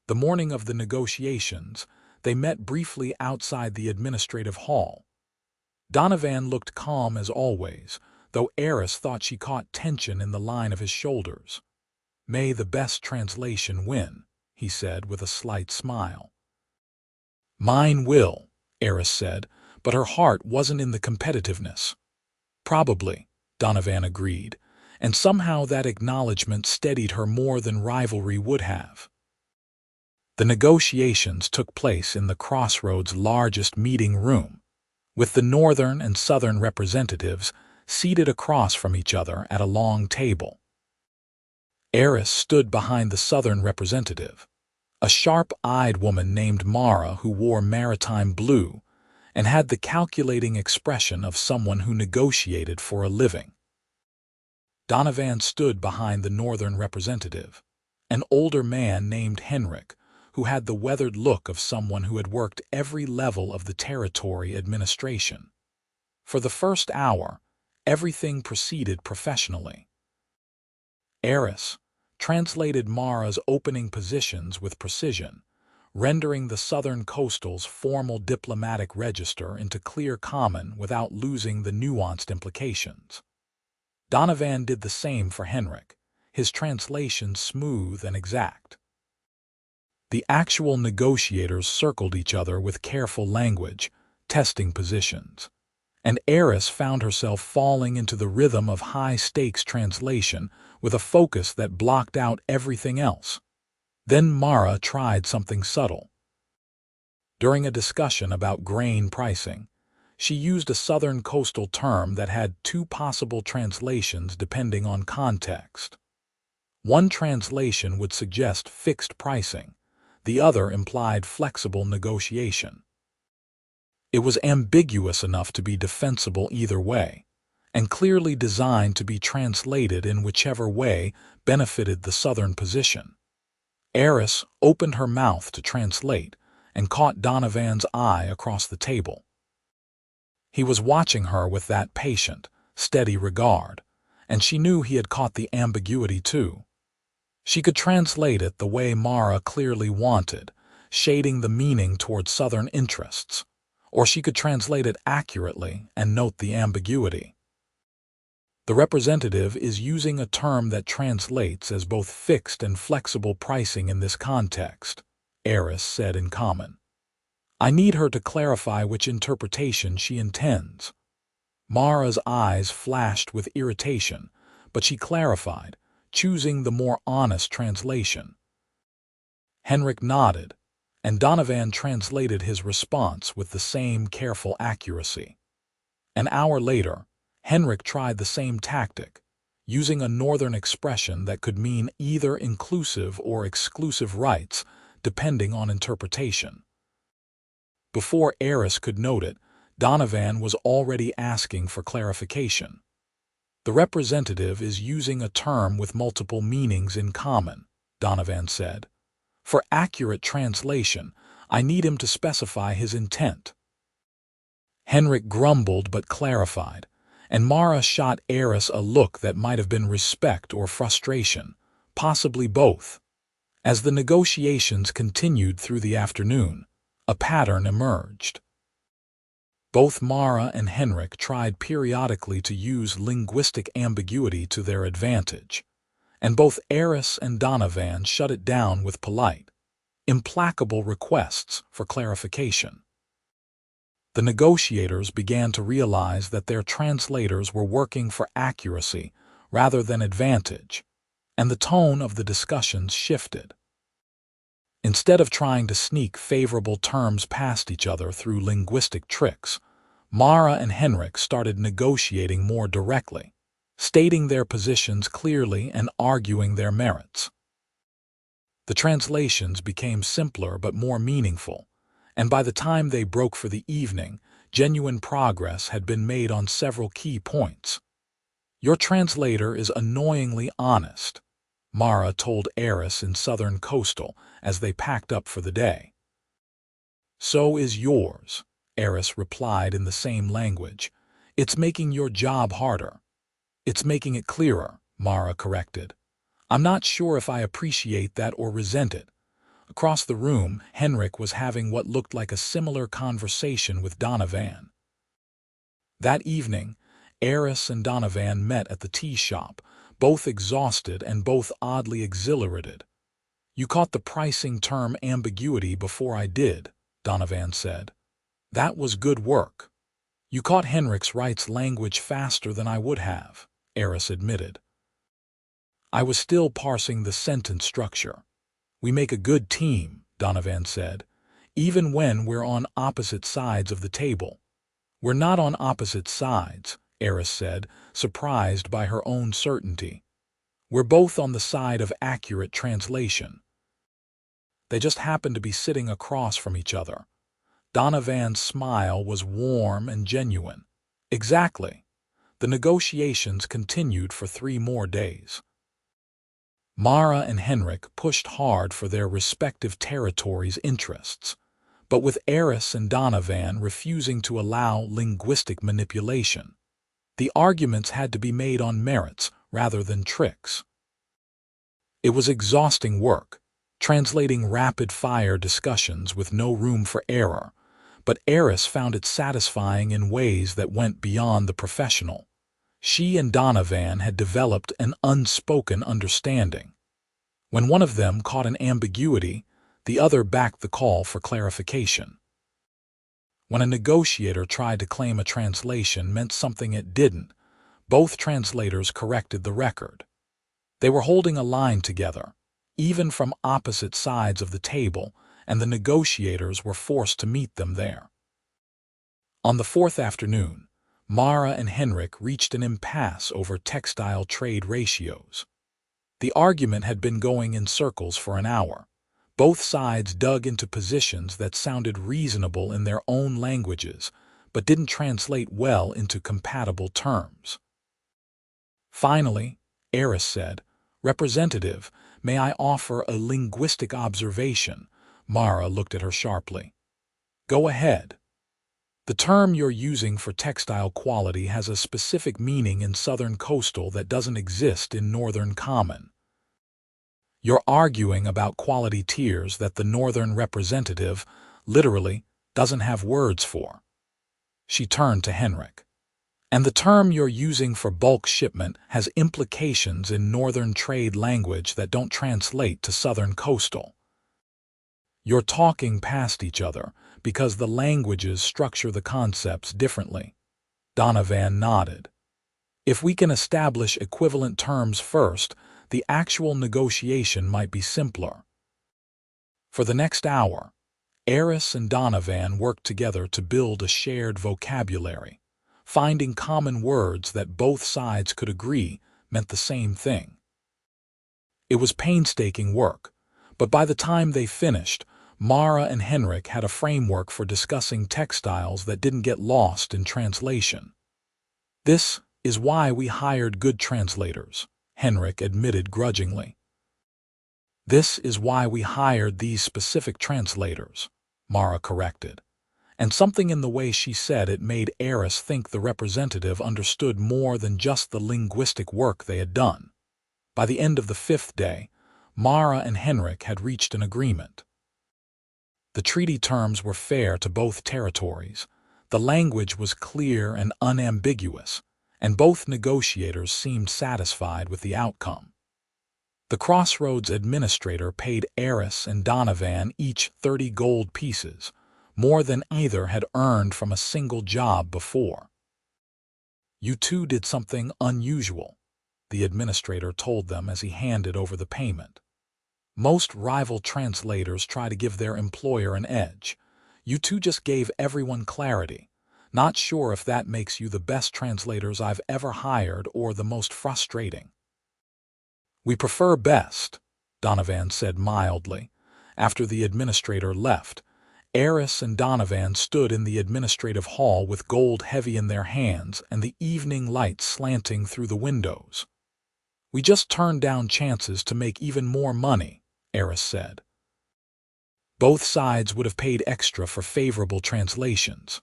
The morning of the negotiations, they met briefly outside the administrative hall. Donovan looked calm as always, though Eris thought she caught tension in the line of his shoulders. "May the best translation win," he said with a slight smile. "Mine will," Eris said, but her heart wasn't in the competitiveness. "Probably," Donovan agreed, and somehow that acknowledgement steadied her more than rivalry would have. The negotiations took place in the Crossroads' largest meeting room, with the Northern and Southern representatives seated across from each other at a long table. Eris stood behind the Southern representative, a sharp-eyed woman named Mara who wore maritime blue and had the calculating expression of someone who negotiated for a living. Donovan stood behind the Northern representative, an older man named Henrik, who had the weathered look of someone who had worked every level of the territory administration. For the first hour, everything proceeded professionally. Eris translated Mara's opening positions with precision, rendering the Southern Coastal's formal diplomatic register into clear common without losing the nuanced implications. Donovan did the same for Henrik, his translation smooth and exact. The actual negotiators circled each other with careful language, testing positions, and Eris found herself falling into the rhythm of high-stakes translation with a focus that blocked out everything else. Then Mara tried something subtle. During a discussion about grain pricing, she used a Southern Coastal term that had 2 possible translations depending on context. One translation would suggest fixed pricing, the other implied flexible negotiation. It was ambiguous enough to be defensible either way, and clearly designed to be translated in whichever way benefited the Southern position. Eris opened her mouth to translate and caught Donovan's eye across the table. He was watching her with that patient, steady regard, and she knew he had caught the ambiguity too. She could translate it the way Mara clearly wanted, shading the meaning toward Southern interests, or she could translate it accurately and note the ambiguity. The representative is using a term that translates as both fixed and flexible pricing in this context, Eris said in common. I need her to clarify which interpretation she intends. Mara's eyes flashed with irritation, but she clarified, choosing the more honest translation. Henrik nodded, and Donovan translated his response with the same careful accuracy. An hour later, Henrik tried the same tactic, using a northern expression that could mean either inclusive or exclusive rights, depending on interpretation. Before Eris could note it, Donovan was already asking for clarification. The representative is using a term with multiple meanings in common, Donovan said. For accurate translation, I need him to specify his intent. Henrik grumbled but clarified, and Mara shot Eris a look that might have been respect or frustration, possibly both. As the negotiations continued through the afternoon, a pattern emerged. Both Mara and Henrik tried periodically to use linguistic ambiguity to their advantage, and both Eris and Donovan shut it down with polite, implacable requests for clarification. The negotiators began to realize that their translators were working for accuracy rather than advantage, and the tone of the discussions shifted. Instead of trying to sneak favorable terms past each other through linguistic tricks, Mara and Henrik started negotiating more directly, stating their positions clearly and arguing their merits. The translations became simpler but more meaningful, and by the time they broke for the evening, genuine progress had been made on several key points. Your translator is annoyingly honest, Mara told Eris in Southern Coastal as they packed up for the day. So is yours, Eris replied in the same language. It's making your job harder. It's making it clearer, Mara corrected. I'm not sure if I appreciate that or resent it. Across the room, Henrik was having what looked like a similar conversation with Donovan. That evening, Eris and Donovan met at the tea shop, both exhausted and both oddly exhilarated. You caught the pricing term ambiguity before I did, Donovan said. That was good work. You caught Henrik's rights language faster than I would have, Eris admitted. I was still parsing the sentence structure. We make a good team, Donovan said, even when we're on opposite sides of the table. We're not on opposite sides, Eris said, surprised by her own certainty. We're both on the side of accurate translation. They just happened to be sitting across from each other. Donovan's smile was warm and genuine. Exactly. The negotiations continued for 3 more days. Mara and Henrik pushed hard for their respective territories' interests, but with Eris and Donovan refusing to allow linguistic manipulation. The arguments had to be made on merits rather than tricks. It was exhausting work, translating rapid-fire discussions with no room for error, but Eris found it satisfying in ways that went beyond the professional. She and Donovan had developed an unspoken understanding. When one of them caught an ambiguity, the other backed the call for clarification. When a negotiator tried to claim a translation meant something it didn't, both translators corrected the record. They were holding a line together, even from opposite sides of the table, and the negotiators were forced to meet them there. On the 4th afternoon, Mara and Henrik reached an impasse over textile trade ratios. The argument had been going in circles for an hour. Both sides dug into positions that sounded reasonable in their own languages, but didn't translate well into compatible terms. Finally, Eris said, "Representative, may I offer a linguistic observation?" Mara looked at her sharply. "Go ahead." "The term you're using for textile quality has a specific meaning in Southern Coastal that doesn't exist in Northern Common. You're arguing about quality tiers that the Northern representative, literally, doesn't have words for." She turned to Henrik. "And the term you're using for bulk shipment has implications in Northern trade language that don't translate to Southern Coastal. You're talking past each other because the languages structure the concepts differently." Donovan nodded. "If we can establish equivalent terms first, the actual negotiation might be simpler." For the next hour, Eris and Donovan worked together to build a shared vocabulary. Finding common words that both sides could agree meant the same thing. It was painstaking work, but by the time they finished, Mara and Henrik had a framework for discussing textiles that didn't get lost in translation. "This is why we hired good translators," Henrik admitted grudgingly. "This is why we hired these specific translators," Mara corrected. And something in the way she said it made Eris think the representative understood more than just the linguistic work they had done. By the end of the 5th day, Mara and Henrik had reached an agreement. The treaty terms were fair to both territories. The language was clear and unambiguous, and both negotiators seemed satisfied with the outcome. The crossroads administrator paid Eris and Donovan each 30 gold pieces, more than either had earned from a single job before. "You two did something unusual," the administrator told them as he handed over the payment. "Most rival translators try to give their employer an edge. You two just gave everyone clarity. Not sure if that makes you the best translators I've ever hired or the most frustrating." "We prefer best," Donovan said mildly. After the administrator left, Eris and Donovan stood in the administrative hall with gold heavy in their hands and the evening light slanting through the windows. "We just turned down chances to make even more money," Eris said. "Both sides would have paid extra for favorable translations."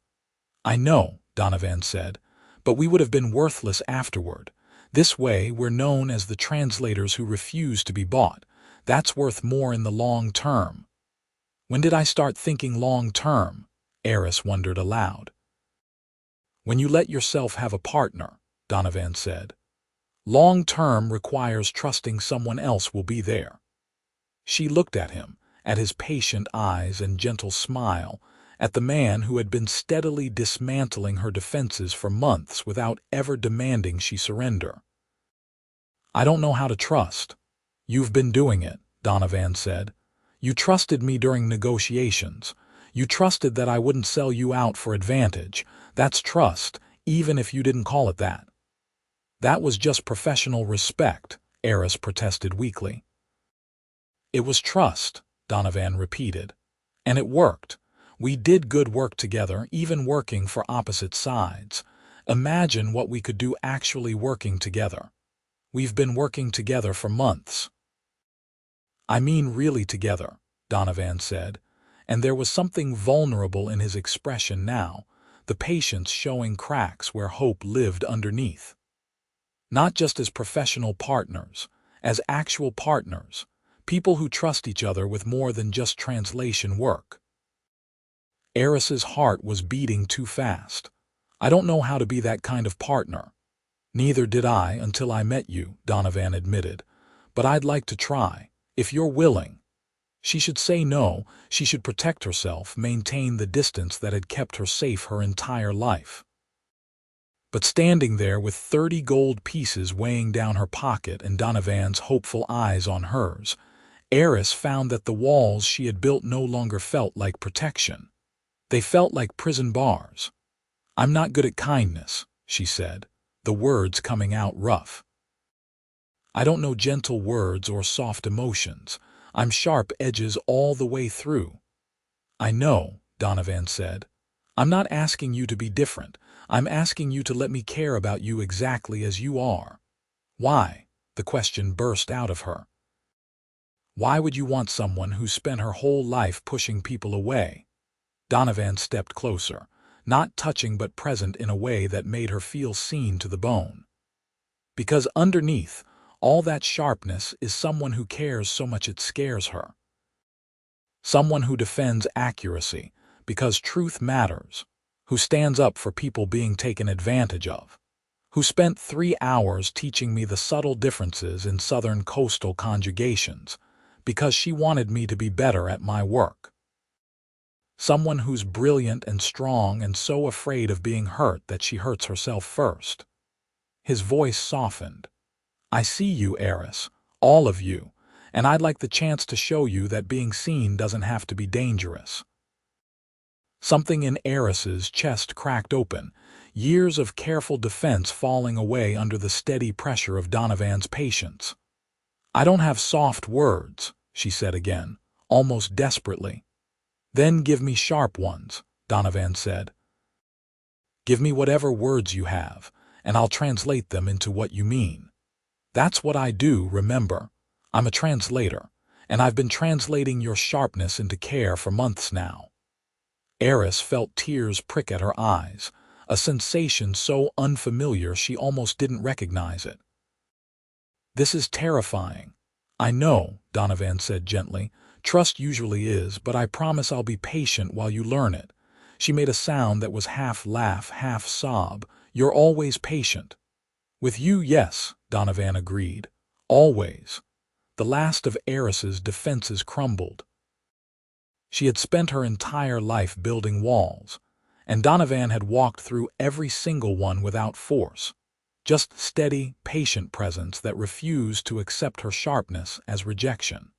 "I know," Donovan said, "but we would have been worthless afterward. This way we're known as the translators who refuse to be bought. That's worth more in the long term." "When did I start thinking long term?" Eris wondered aloud. "When you let yourself have a partner," Donovan said. "Long term requires trusting someone else will be there." She looked at him, at his patient eyes and gentle smile, at the man who had been steadily dismantling her defenses for months without ever demanding she surrender. "I don't know how to trust." "You've been doing it," Donovan said. "You trusted me during negotiations. You trusted that I wouldn't sell you out for advantage. That's trust, even if you didn't call it that." "That was just professional respect," Eris protested weakly. "It was trust," Donovan repeated. "And it worked. We did good work together, even working for opposite sides. Imagine what we could do actually working together. We've been working together for months." "I mean really together," Donovan said, and there was something vulnerable in his expression now, the patience showing cracks where hope lived underneath. "Not just as professional partners, as actual partners, people who trust each other with more than just translation work." Eris's heart was beating too fast. "I don't know how to be that kind of partner." "Neither did I until I met you," Donovan admitted. "But I'd like to try. If you're willing." She should say no, she should protect herself, maintain the distance that had kept her safe her entire life. But standing there with 30 gold pieces weighing down her pocket and Donovan's hopeful eyes on hers, Eris found that the walls she had built no longer felt like protection. They felt like prison bars. "I'm not good at kindness," she said, the words coming out rough. "I don't know gentle words or soft emotions. I'm sharp edges all the way through." "I know," Donovan said. "I'm not asking you to be different. I'm asking you to let me care about you exactly as you are." "Why?" The question burst out of her. Why would you want someone who spent her whole life pushing people away? Donovan stepped closer, not touching but present in a way that made her feel seen to the bone. Because underneath all that sharpness is someone who cares so much it scares her. Someone who defends accuracy because truth matters, who stands up for people being taken advantage of, who spent 3 hours teaching me the subtle differences in Southern coastal conjugations because she wanted me to be better at my work. Someone who's brilliant and strong and so afraid of being hurt that she hurts herself first. His voice softened. I see you, Eris, all of you, and I'd like the chance to show you that being seen doesn't have to be dangerous. Something in Eris's chest cracked open, years of careful defense falling away under the steady pressure of Donovan's patience. I don't have soft words, she said again, almost desperately. Then give me sharp ones, Donovan said. Give me whatever words you have, and I'll translate them into what you mean. That's what I do, remember. I'm a translator, and I've been translating your sharpness into care for months now. Eris felt tears prick at her eyes, a sensation so unfamiliar she almost didn't recognize it. This is terrifying. I know, Donovan said gently. Trust usually is, but I promise I'll be patient while you learn it. She made a sound that was half laugh, half sob. You're always patient. With you, yes, Donovan agreed. Always. The last of Eris's defenses crumbled. She had spent her entire life building walls, and Donovan had walked through every single one without force. Just steady, patient presence that refused to accept her sharpness as rejection.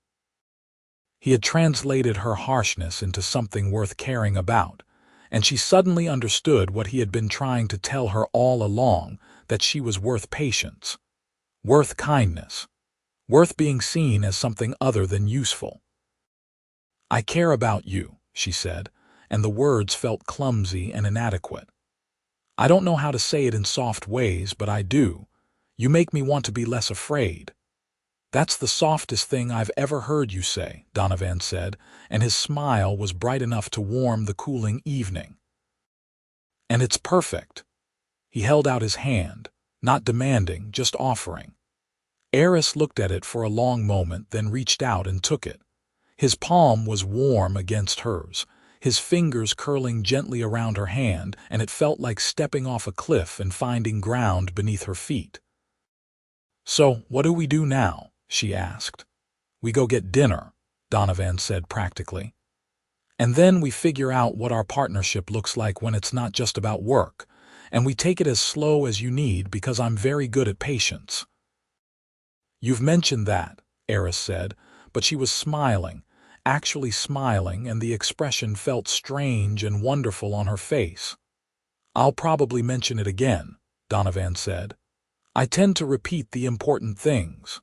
He had translated her harshness into something worth caring about, and she suddenly understood what he had been trying to tell her all along, that she was worth patience, worth kindness, worth being seen as something other than useful. I care about you, she said, and the words felt clumsy and inadequate. I don't know how to say it in soft ways, but I do. You make me want to be less afraid. That's the softest thing I've ever heard you say, Donovan said, and his smile was bright enough to warm the cooling evening. And it's perfect. He held out his hand, not demanding, just offering. Eris looked at it for a long moment, then reached out and took it. His palm was warm against hers, his fingers curling gently around her hand, and it felt like stepping off a cliff and finding ground beneath her feet. So, what do we do now? She asked. We go get dinner, Donovan said practically. And then we figure out what our partnership looks like when it's not just about work, and we take it as slow as you need because I'm very good at patience. You've mentioned that, Eris said, but she was smiling, actually smiling, and the expression felt strange and wonderful on her face. I'll probably mention it again, Donovan said. I tend to repeat the important things.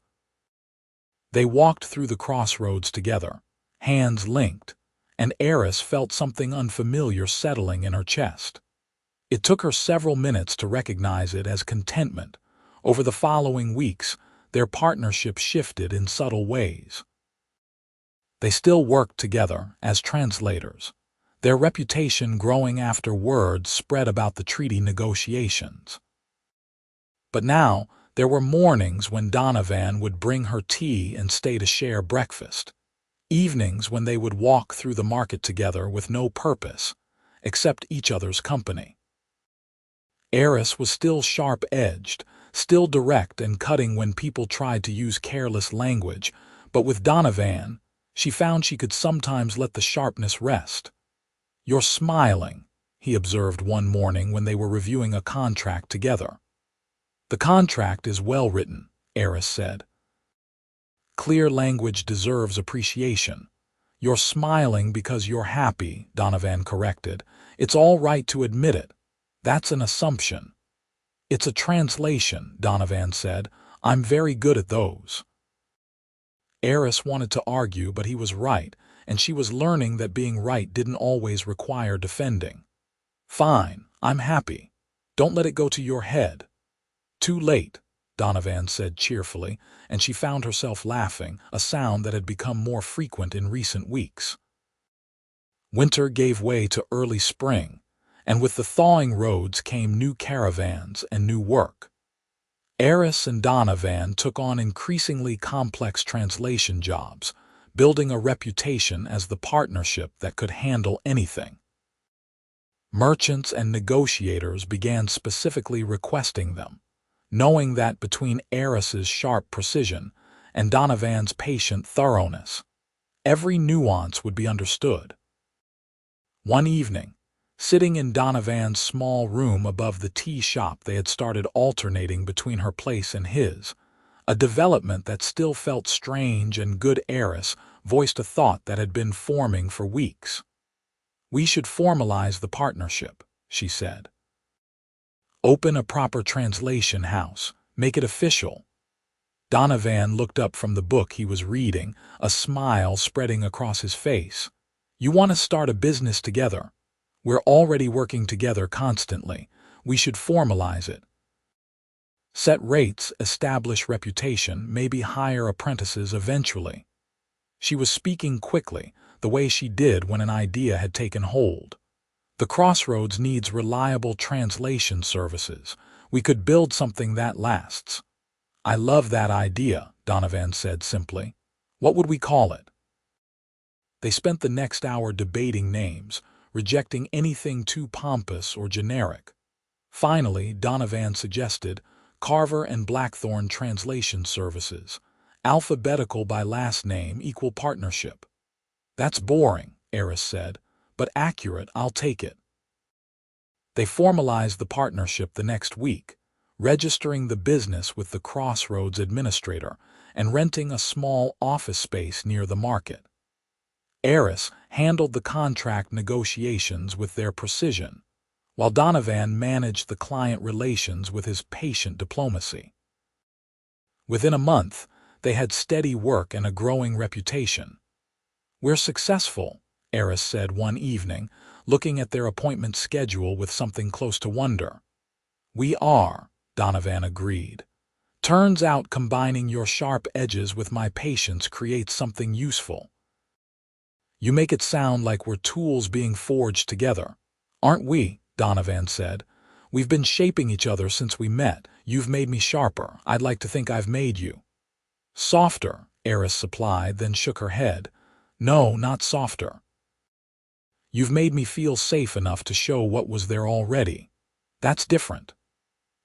They walked through the crossroads together, hands linked, and Eris felt something unfamiliar settling in her chest. It took her several minutes to recognize it as contentment. Over the following weeks, their partnership shifted in subtle ways. They still worked together as translators, their reputation growing after word spread about the treaty negotiations. But now, there were mornings when Donovan would bring her tea and stay to share breakfast, evenings when they would walk through the market together with no purpose, except each other's company. Eris was still sharp-edged, still direct and cutting when people tried to use careless language, but with Donovan, she found she could sometimes let the sharpness rest. You're smiling, he observed one morning when they were reviewing a contract together. The contract is well written, Eris said. Clear language deserves appreciation. You're smiling because you're happy, Donovan corrected. It's all right to admit it. That's an assumption. It's a translation, Donovan said. I'm very good at those. Eris wanted to argue, but he was right, and she was learning that being right didn't always require defending. Fine, I'm happy. Don't let it go to your head. Too late, Donovan said cheerfully, and she found herself laughing, a sound that had become more frequent in recent weeks. Winter gave way to early spring, and with the thawing roads came new caravans and new work. Eris and Donovan took on increasingly complex translation jobs, building a reputation as the partnership that could handle anything. Merchants and negotiators began specifically requesting them, knowing that between Eris's sharp precision and Donovan's patient thoroughness, every nuance would be understood. One evening, sitting in Donovan's small room above the tea shop, they had started alternating between her place and his, a development that still felt strange, and good Eris voiced a thought that had been forming for weeks. "We should formalize the partnership," she said. "Open a proper translation house, make it official." Donovan looked up from the book he was reading, a smile spreading across his face. "You want to start a business together? We're already working together constantly. We should formalize it. Set rates, establish reputation, maybe hire apprentices eventually." She was speaking quickly, the way she did when an idea had taken hold. "The Crossroads needs reliable translation services. We could build something that lasts." "I love that idea," Donovan said simply. "What would we call it?" They spent the next hour debating names, rejecting anything too pompous or generic. Finally, Donovan suggested Carver and Blackthorne Translation Services, alphabetical by last name, equal partnership. "That's boring," Eris said, "but accurate. I'll take it." They formalized the partnership the next week, registering the business with the Crossroads administrator and renting a small office space near the market. Eris handled the contract negotiations with their precision, while Donovan managed the client relations with his patient diplomacy. Within a month, they had steady work and a growing reputation. "We're successful," Eris said one evening, looking at their appointment schedule with something close to wonder. "We are," Donovan agreed. "Turns out combining your sharp edges with my patience creates something useful." "You make it sound like we're tools being forged together." "Aren't we?" Donovan said. "We've been shaping each other since we met. You've made me sharper. I'd like to think I've made you softer," Eris supplied, then shook her head. "No, not softer. You've made me feel safe enough to show what was there already. That's different."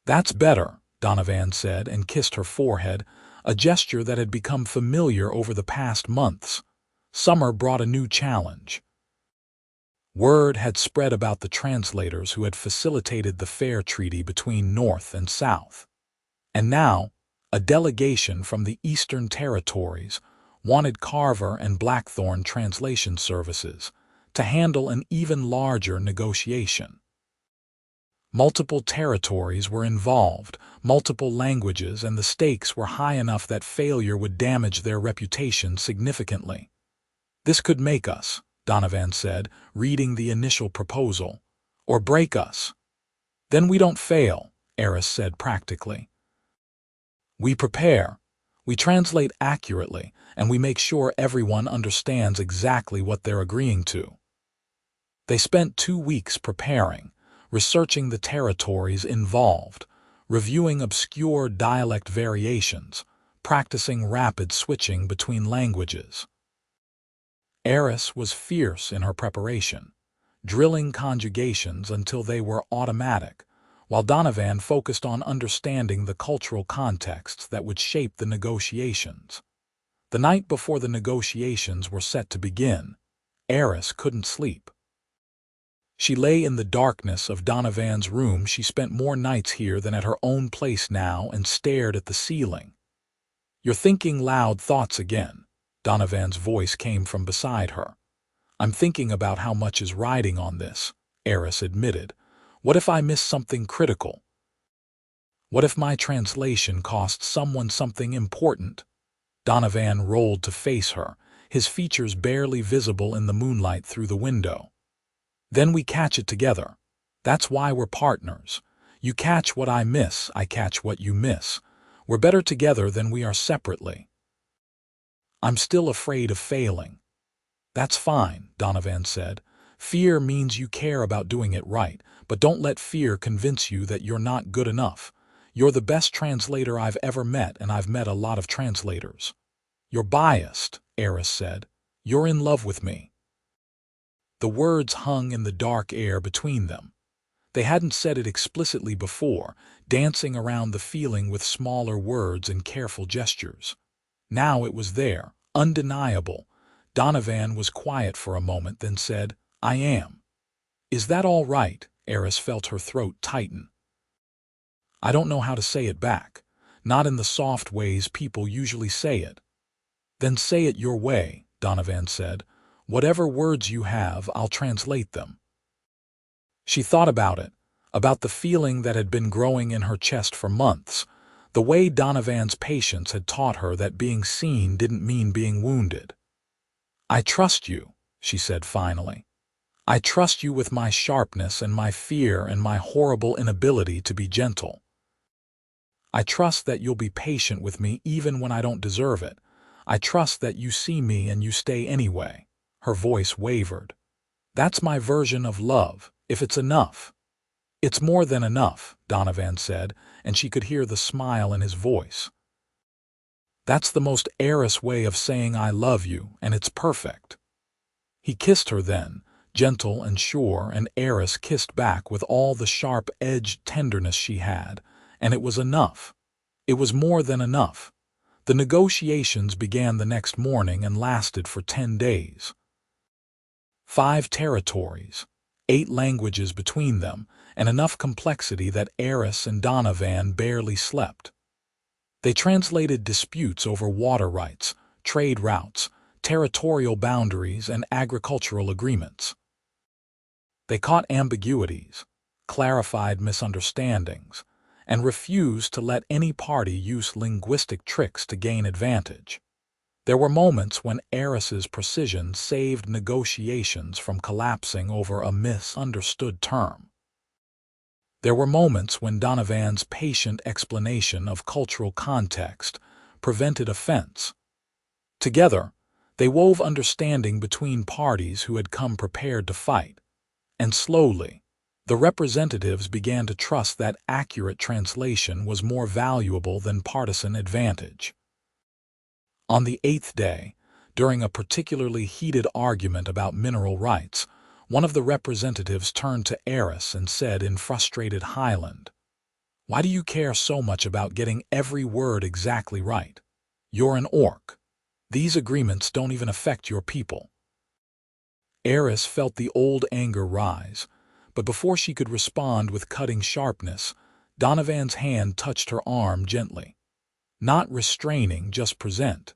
"That's better," Donovan said and kissed her forehead, a gesture that had become familiar over the past months. Summer brought a new challenge. Word had spread about the translators who had facilitated the fair treaty between North and South. And now, a delegation from the Eastern Territories wanted Carver and Blackthorne Translation Services to handle an even larger negotiation. Multiple territories were involved, multiple languages, and the stakes were high enough that failure would damage their reputation significantly. "This could make us," Donovan said, reading the initial proposal, "or break us." "Then we don't fail," Eris said practically. "We prepare, we translate accurately, and we make sure everyone understands exactly what they're agreeing to." They spent 2 weeks preparing, researching the territories involved, reviewing obscure dialect variations, practicing rapid switching between languages. Eris was fierce in her preparation, drilling conjugations until they were automatic, while Donovan focused on understanding the cultural contexts that would shape the negotiations. The night before the negotiations were set to begin, Eris couldn't sleep. She lay in the darkness of Donovan's room. She spent more nights here than at her own place now, and stared at the ceiling. "You're thinking loud thoughts again," Donovan's voice came from beside her. "I'm thinking about how much is riding on this," Eris admitted. "What if I miss something critical? What if my translation costs someone something important?" Donovan rolled to face her, his features barely visible in the moonlight through the window. "Then we catch it together. That's why we're partners. You catch what I miss, I catch what you miss. We're better together than we are separately. I'm still afraid of failing. That's fine, Donovan said. Fear means you care about doing it right, but don't let fear convince you that you're not good enough. You're the best translator I've ever met, and I've met a lot of translators. You're biased, Eris said. You're in love with me. The words hung in the dark air between them. They hadn't said it explicitly before, dancing around the feeling with smaller words and careful gestures. Now it was there, undeniable. Donovan was quiet for a moment, then said, I am. Is that all right? Eris felt her throat tighten. I don't know how to say it back, not in the soft ways people usually say it. Then say it your way, Donovan said. Whatever words you have, I'll translate them. She thought about it, about the feeling that had been growing in her chest for months, the way Donovan's patience had taught her that being seen didn't mean being wounded. I trust you, she said finally. I trust you with my sharpness and my fear and my horrible inability to be gentle. I trust that you'll be patient with me even when I don't deserve it. I trust that you see me and you stay anyway. Her voice wavered. That's my version of love, if it's enough. It's more than enough, Donovan said, and she could hear the smile in his voice. That's the most Eris way of saying I love you, and it's perfect. He kissed her then, gentle and sure, and Eris kissed back with all the sharp-edged tenderness she had, and it was enough. It was more than enough. The negotiations began the next morning and lasted for 10 days. 5 territories, 8 languages between them, and enough complexity that Eris and Donovan barely slept. They translated disputes over water rights, trade routes, territorial boundaries, and agricultural agreements. They caught ambiguities, clarified misunderstandings, and refused to let any party use linguistic tricks to gain advantage. There were moments when Eris's precision saved negotiations from collapsing over a misunderstood term. There were moments when Donovan's patient explanation of cultural context prevented offense. Together, they wove understanding between parties who had come prepared to fight, and slowly, the representatives began to trust that accurate translation was more valuable than partisan advantage. On the 8th day, during a particularly heated argument about mineral rights, one of the representatives turned to Eris and said in frustrated Highland, "Why do you care so much about getting every word exactly right? You're an orc. These agreements don't even affect your people." Eris felt the old anger rise, but before she could respond with cutting sharpness, Donovan's hand touched her arm gently. Not restraining, just present.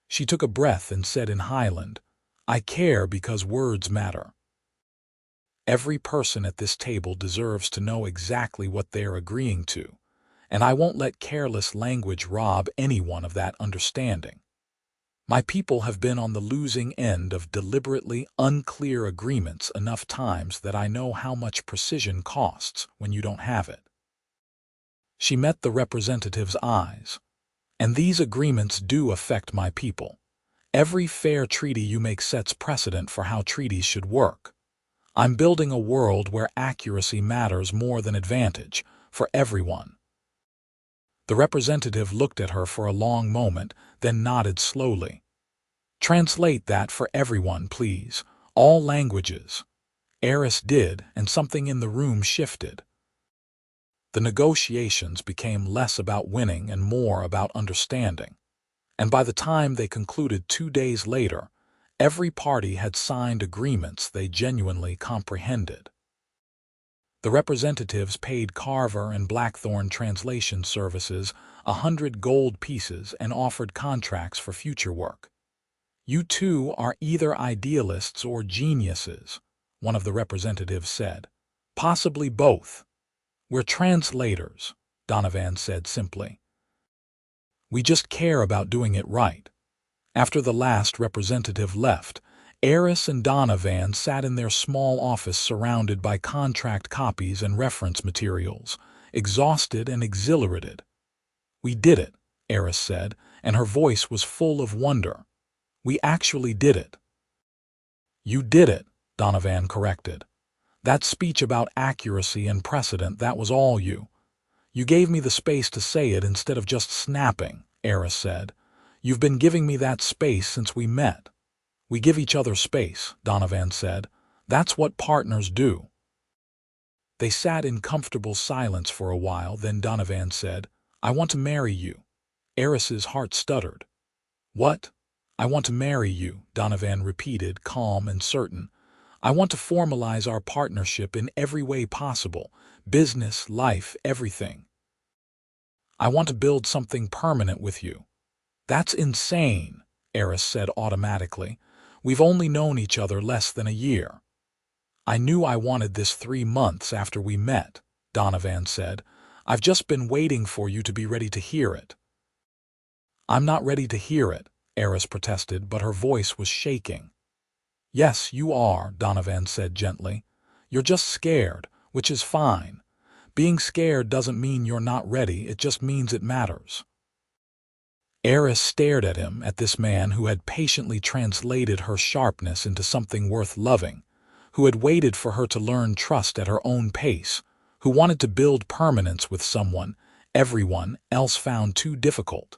She took a breath and said in Highland, "I care because words matter. Every person at this table deserves to know exactly what they're agreeing to, and I won't let careless language rob anyone of that understanding. My people have been on the losing end of deliberately unclear agreements enough times that I know how much precision costs when you don't have it." She met the representative's eyes. "And these agreements do affect my people. Every fair treaty you make sets precedent for how treaties should work. I'm building a world where accuracy matters more than advantage, for everyone." The representative looked at her for a long moment, then nodded slowly. "Translate that for everyone, please. All languages." Eris did, and something in the room shifted. The negotiations became less about winning and more about understanding. And by the time they concluded 2 days later, every party had signed agreements they genuinely comprehended. The representatives paid Carver and Blackthorne translation services 100 gold pieces and offered contracts for future work. "You two are either idealists or geniuses," one of the representatives said. "Possibly both." "We're translators," Donovan said simply. "We just care about doing it right." After the last representative left, Eris and Donovan sat in their small office surrounded by contract copies and reference materials, exhausted and exhilarated. "We did it," Eris said, and her voice was full of wonder. "We actually did it." "You did it," Donovan corrected. "That speech about accuracy and precedent, that was all you. You gave me the space to say it instead of just snapping," Eris said. "You've been giving me that space since we met." "We give each other space," Donovan said. "That's what partners do." They sat in comfortable silence for a while, then Donovan said, "I want to marry you." Eris's heart stuttered. "What?" "I want to marry you," Donovan repeated, calm and certain. "I want to formalize our partnership in every way possible, business, life, everything. I want to build something permanent with you." "That's insane," Eris said automatically. "We've only known each other less than a year." "I knew I wanted this 3 months after we met," Donovan said. "I've just been waiting for you to be ready to hear it." "I'm not ready to hear it," Eris protested, but her voice was shaking. "Yes, you are," Donovan said gently. "You're just scared, which is fine. Being scared doesn't mean you're not ready, it just means it matters." Eris stared at him, at this man who had patiently translated her sharpness into something worth loving, who had waited for her to learn trust at her own pace, who wanted to build permanence with someone everyone else found too difficult.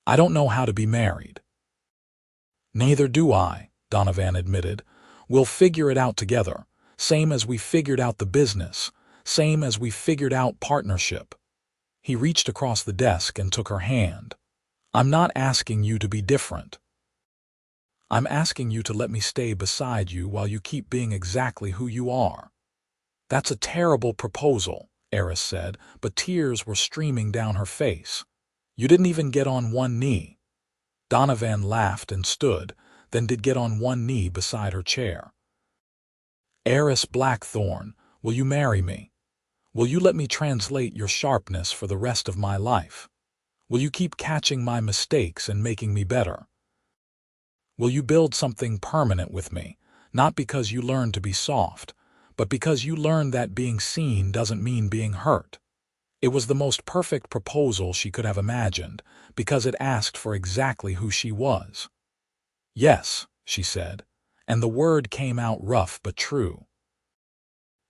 "I don't know how to be married." "Neither do I," Donovan admitted. "We'll figure it out together, same as we figured out the business, same as we figured out partnership." He reached across the desk and took her hand. "I'm not asking you to be different. I'm asking you to let me stay beside you while you keep being exactly who you are." "That's a terrible proposal," Eris said, but tears were streaming down her face. "You didn't even get on one knee." Donovan laughed and stood, then did get on one knee beside her chair. "Eris Blackthorne, will you marry me? Will you let me translate your sharpness for the rest of my life? Will you keep catching my mistakes and making me better? Will you build something permanent with me, not because you learned to be soft, but because you learned that being seen doesn't mean being hurt?" It was the most perfect proposal she could have imagined, because it asked for exactly who she was. "Yes," she said, and the word came out rough but true.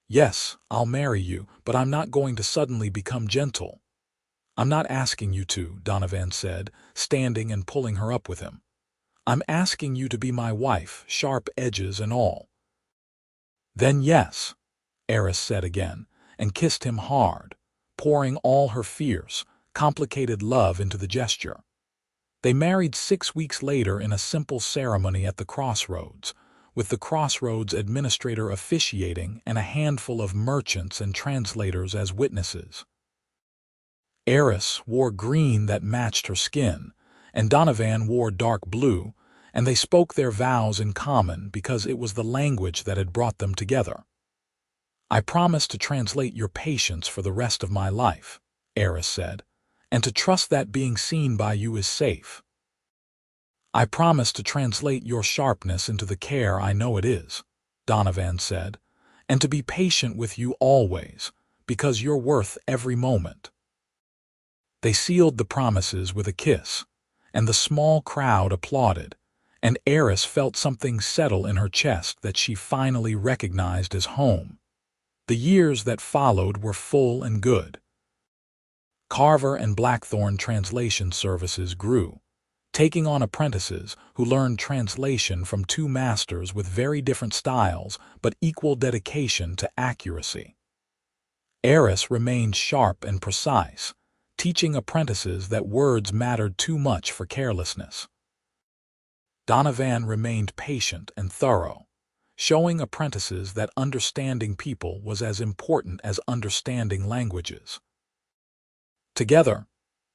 "Yes, I'll marry you, but I'm not going to suddenly become gentle." "I'm not asking you to," Donovan said, standing and pulling her up with him. "I'm asking you to be my wife, sharp edges and all." "Then yes," Eris said again, and kissed him hard, pouring all her fierce, complicated love into the gesture. They married 6 weeks later in a simple ceremony at the crossroads, with the crossroads administrator officiating and a handful of merchants and translators as witnesses. Eris wore green that matched her skin, and Donovan wore dark blue, and they spoke their vows in common because it was the language that had brought them together. "I promise to translate your patience for the rest of my life," Eris said, "and to trust that being seen by you is safe. I promise to translate your sharpness into the care I know it is," Donovan said, "and to be patient with you always, because you're worth every moment." They sealed the promises with a kiss, and the small crowd applauded, and Eris felt something settle in her chest that she finally recognized as home. The years that followed were full and good. Carver and Blackthorne translation services grew, taking on apprentices who learned translation from 2 masters with very different styles but equal dedication to accuracy. Eris remained sharp and precise, teaching apprentices that words mattered too much for carelessness. Donovan remained patient and thorough, showing apprentices that understanding people was as important as understanding languages. Together,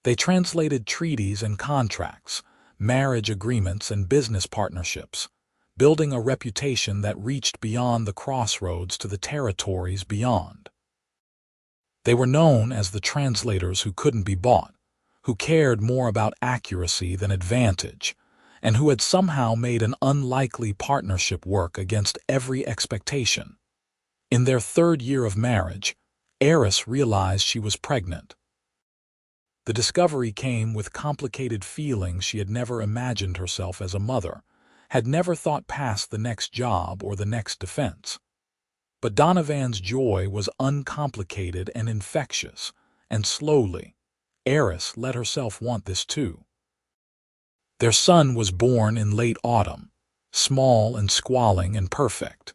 they translated treaties and contracts, marriage agreements and business partnerships, building a reputation that reached beyond the crossroads to the territories beyond. They were known as the translators who couldn't be bought, who cared more about accuracy than advantage, and who had somehow made an unlikely partnership work against every expectation. In their 3rd year of marriage, Eris realized she was pregnant. The discovery came with complicated feelings. She had never imagined herself as a mother, had never thought past the next job or the next defense. But Donovan's joy was uncomplicated and infectious, and slowly, Eris let herself want this too. Their son was born in late autumn, small and squalling and perfect.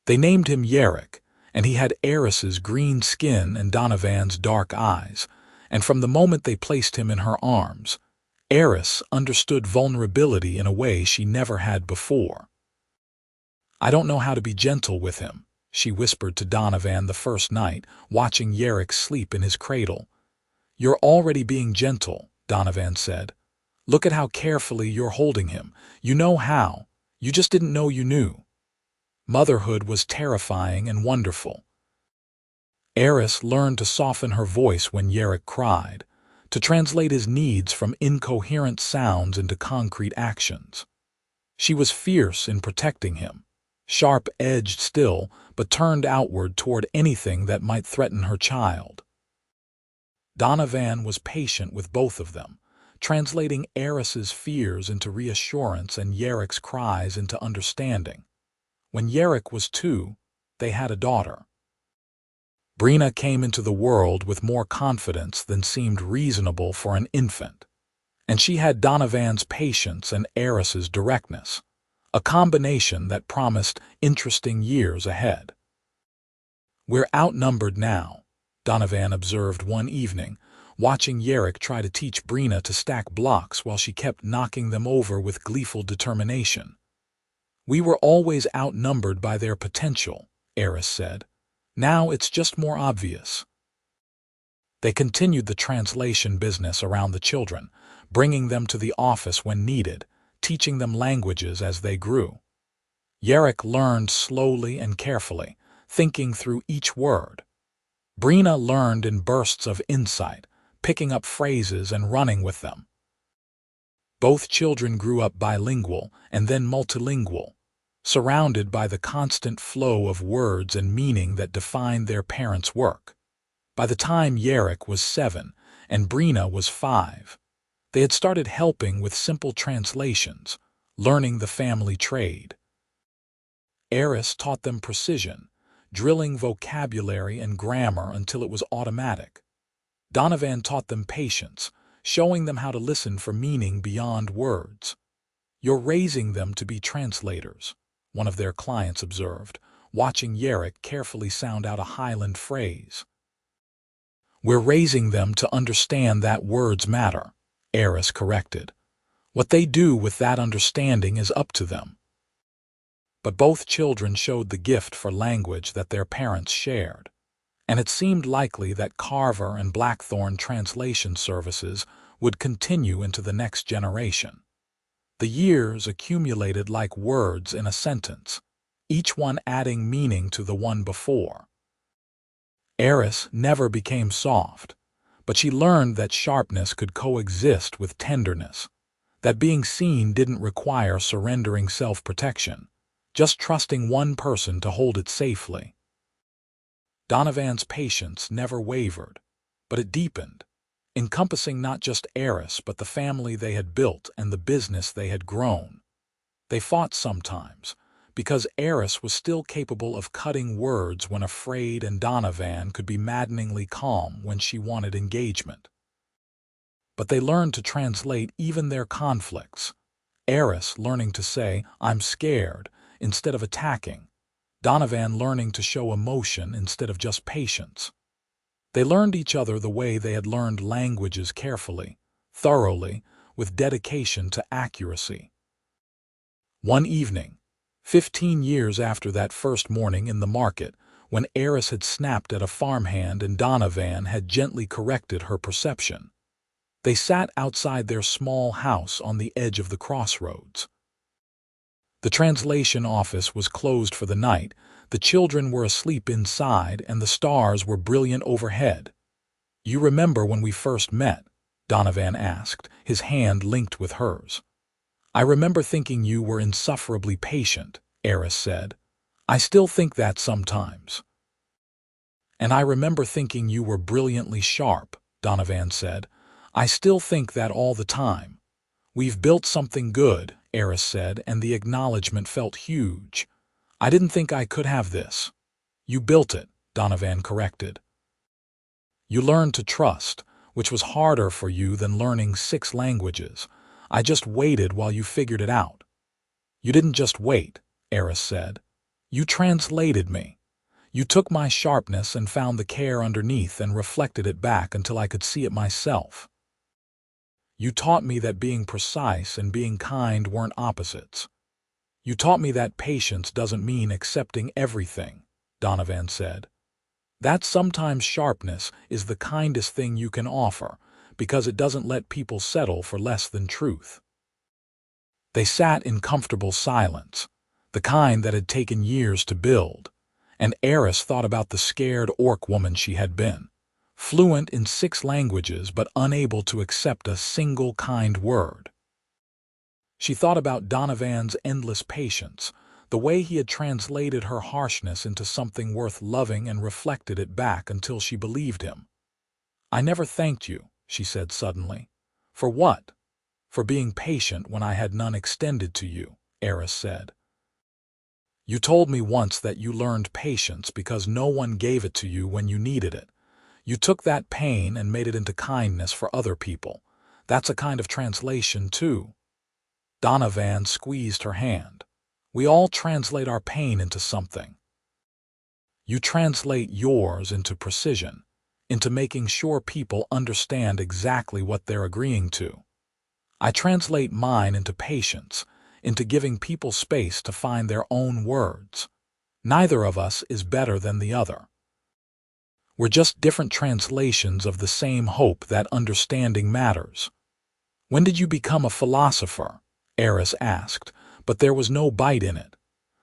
They named him Yerrick, and he had Eris's green skin and Donovan's dark eyes, and from the moment they placed him in her arms, Eris understood vulnerability in a way she never had before. "I don't know how to be gentle with him," she whispered to Donovan the first night, watching Yerrick sleep in his cradle. "You're already being gentle," Donovan said. "Look at how carefully you're holding him. You know how. You just didn't know you knew." Motherhood was terrifying and wonderful. Eris learned to soften her voice when Yerrick cried, to translate his needs from incoherent sounds into concrete actions. She was fierce in protecting him, sharp-edged still, but turned outward toward anything that might threaten her child. Donovan was patient with both of them, translating Eris's fears into reassurance and Yerrick's cries into understanding. When Yerrick was 2, they had a daughter. Brina came into the world with more confidence than seemed reasonable for an infant, and she had Donovan's patience and Eris's directness, a combination that promised interesting years ahead. "We're outnumbered now," Donovan observed one evening, watching Yerrick try to teach Brina to stack blocks while she kept knocking them over with gleeful determination. "We were always outnumbered by their potential," Eris said. "Now it's just more obvious." They continued the translation business around the children, bringing them to the office when needed, teaching them languages as they grew. Yerrick learned slowly and carefully, thinking through each word. Brina learned in bursts of insight, picking up phrases and running with them. Both children grew up bilingual and then multilingual, surrounded by the constant flow of words and meaning that defined their parents' work. By the time Yerrick was 7 and Brina was 5, they had started helping with simple translations, learning the family trade. Eris taught them precision, drilling vocabulary and grammar until it was automatic. Donovan taught them patience, showing them how to listen for meaning beyond words. "You're raising them to be translators," one of their clients observed, watching Yerrick carefully sound out a Highland phrase. "We're raising them to understand that words matter," Eris corrected. "What they do with that understanding is up to them." But both children showed the gift for language that their parents shared, and it seemed likely that Carver and Blackthorne translation services would continue into the next generation. The years accumulated like words in a sentence, each one adding meaning to the one before. Eris never became soft, but she learned that sharpness could coexist with tenderness, that being seen didn't require surrendering self-protection, just trusting one person to hold it safely. Donovan's patience never wavered, but it deepened, encompassing not just Eris but the family they had built and the business they had grown. They fought sometimes, because Eris was still capable of cutting words when afraid and Donovan could be maddeningly calm when she wanted engagement. But they learned to translate even their conflicts, Eris learning to say, "I'm scared," instead of attacking, Donovan learning to show emotion instead of just patience. They learned each other the way they had learned languages carefully, thoroughly, with dedication to accuracy. One evening, 15 years after that first morning in the market, when Eris had snapped at a farmhand and Donovan had gently corrected her perception, they sat outside their small house on the edge of the crossroads. The translation office was closed for the night, the children were asleep inside, and the stars were brilliant overhead. "You remember when we first met?" Donovan asked, his hand linked with hers. "I remember thinking you were insufferably patient," Eris said. "I still think that sometimes." "And I remember thinking you were brilliantly sharp," Donovan said, I still think that all the time. We've built something good, Eris said, and the acknowledgement felt huge. I didn't think I could have this. You built it, Donovan corrected. You learned to trust, which was harder for you than learning 6 languages. I just waited while you figured it out. You didn't just wait, Eris said. You translated me. You took my sharpness and found the care underneath and reflected it back until I could see it myself. You taught me that being precise and being kind weren't opposites. You taught me that patience doesn't mean accepting everything, Donovan said. That sometimes sharpness is the kindest thing you can offer, because it doesn't let people settle for less than truth. They sat in comfortable silence, the kind that had taken years to build, and Eris thought about the scared orc woman she had been, fluent in 6 languages but unable to accept a single kind word. She thought about Donovan's endless patience, the way he had translated her harshness into something worth loving and reflected it back until she believed him. I never thanked you, she said suddenly. For what? For being patient when I had none extended to you, Eris said. You told me once that you learned patience because no one gave it to you when you needed it. You took that pain and made it into kindness for other people. That's a kind of translation, too. Donovan squeezed her hand. We all translate our pain into something. You translate yours into precision, into making sure people understand exactly what they're agreeing to. I translate mine into patience, into giving people space to find their own words. Neither of us is better than the other. We're just different translations of the same hope that understanding matters. When did you become a philosopher? Eris asked, but there was no bite in it.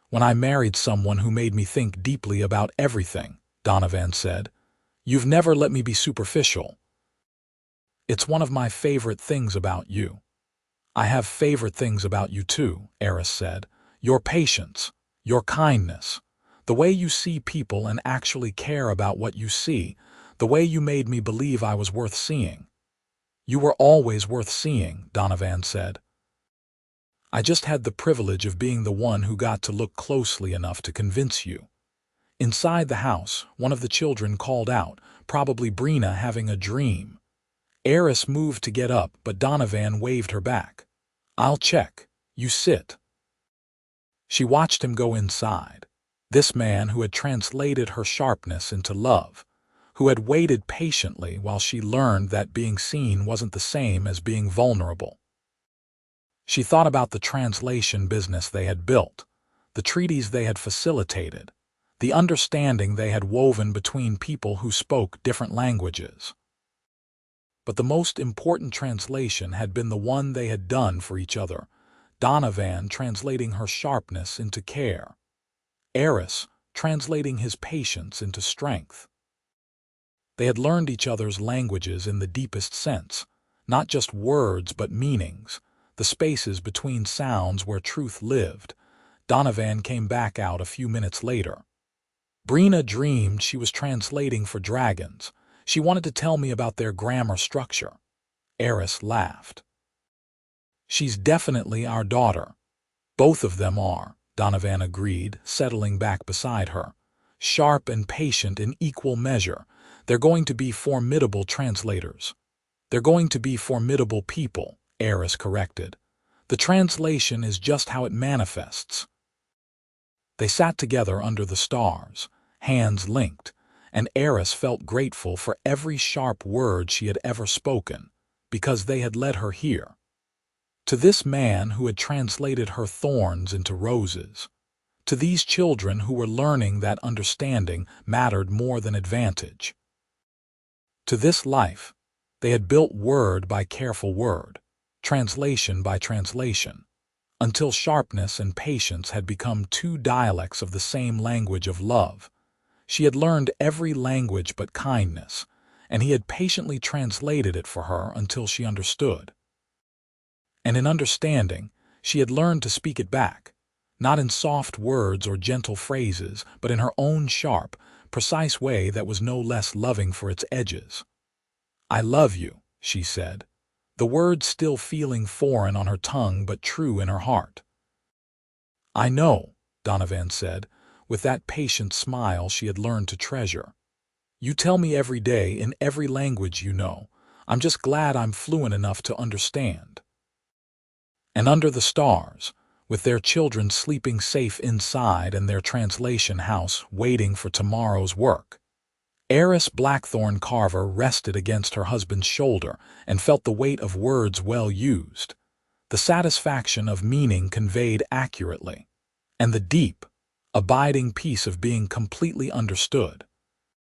When I married someone who made me think deeply about everything, Donovan said. You've never let me be superficial. It's one of my favorite things about you. I have favorite things about you too, Eris said. Your patience, your kindness, the way you see people and actually care about what you see, the way you made me believe I was worth seeing. You were always worth seeing, Donovan said. I just had the privilege of being the one who got to look closely enough to convince you. Inside the house, one of the children called out, probably Brina having a dream. Eris moved to get up, but Donovan waved her back. I'll check. You sit. She watched him go inside. This man who had translated her sharpness into love, who had waited patiently while she learned that being seen wasn't the same as being vulnerable. She thought about the translation business they had built, the treaties they had facilitated, the understanding they had woven between people who spoke different languages. But the most important translation had been the one they had done for each other, Donovan translating her sharpness into care, Eris translating his patience into strength. They had learned each other's languages in the deepest sense, not just words but meanings, the spaces between sounds where truth lived. Donovan came back out a few minutes later. Brina dreamed she was translating for dragons. She wanted to tell me about their grammar structure. Eris laughed. She's definitely our daughter. Both of them are, Donovan agreed, settling back beside her. Sharp and patient in equal measure. They're going to be formidable translators. They're going to be formidable people, Eris corrected. The translation is just how it manifests. They sat together under the stars, hands linked, and Eris felt grateful for every sharp word she had ever spoken, because they had led her here. To this man who had translated her thorns into roses. To these children who were learning that understanding mattered more than advantage. To this life, they had built word by careful word, translation by translation, until sharpness and patience had become 2 dialects of the same language of love. She had learned every language but kindness, and he had patiently translated it for her until she understood. And in understanding, she had learned to speak it back, not in soft words or gentle phrases, but in her own sharp, precise way that was no less loving for its edges. I love you, she said, the words still feeling foreign on her tongue but true in her heart. I know, Donovan said, with that patient smile she had learned to treasure. You tell me every day in every language you know. I'm just glad I'm fluent enough to understand. And under the stars, with their children sleeping safe inside and their translation house waiting for tomorrow's work, Eris Blackthorne Carver rested against her husband's shoulder and felt the weight of words well used, the satisfaction of meaning conveyed accurately, and the deep, abiding peace of being completely understood.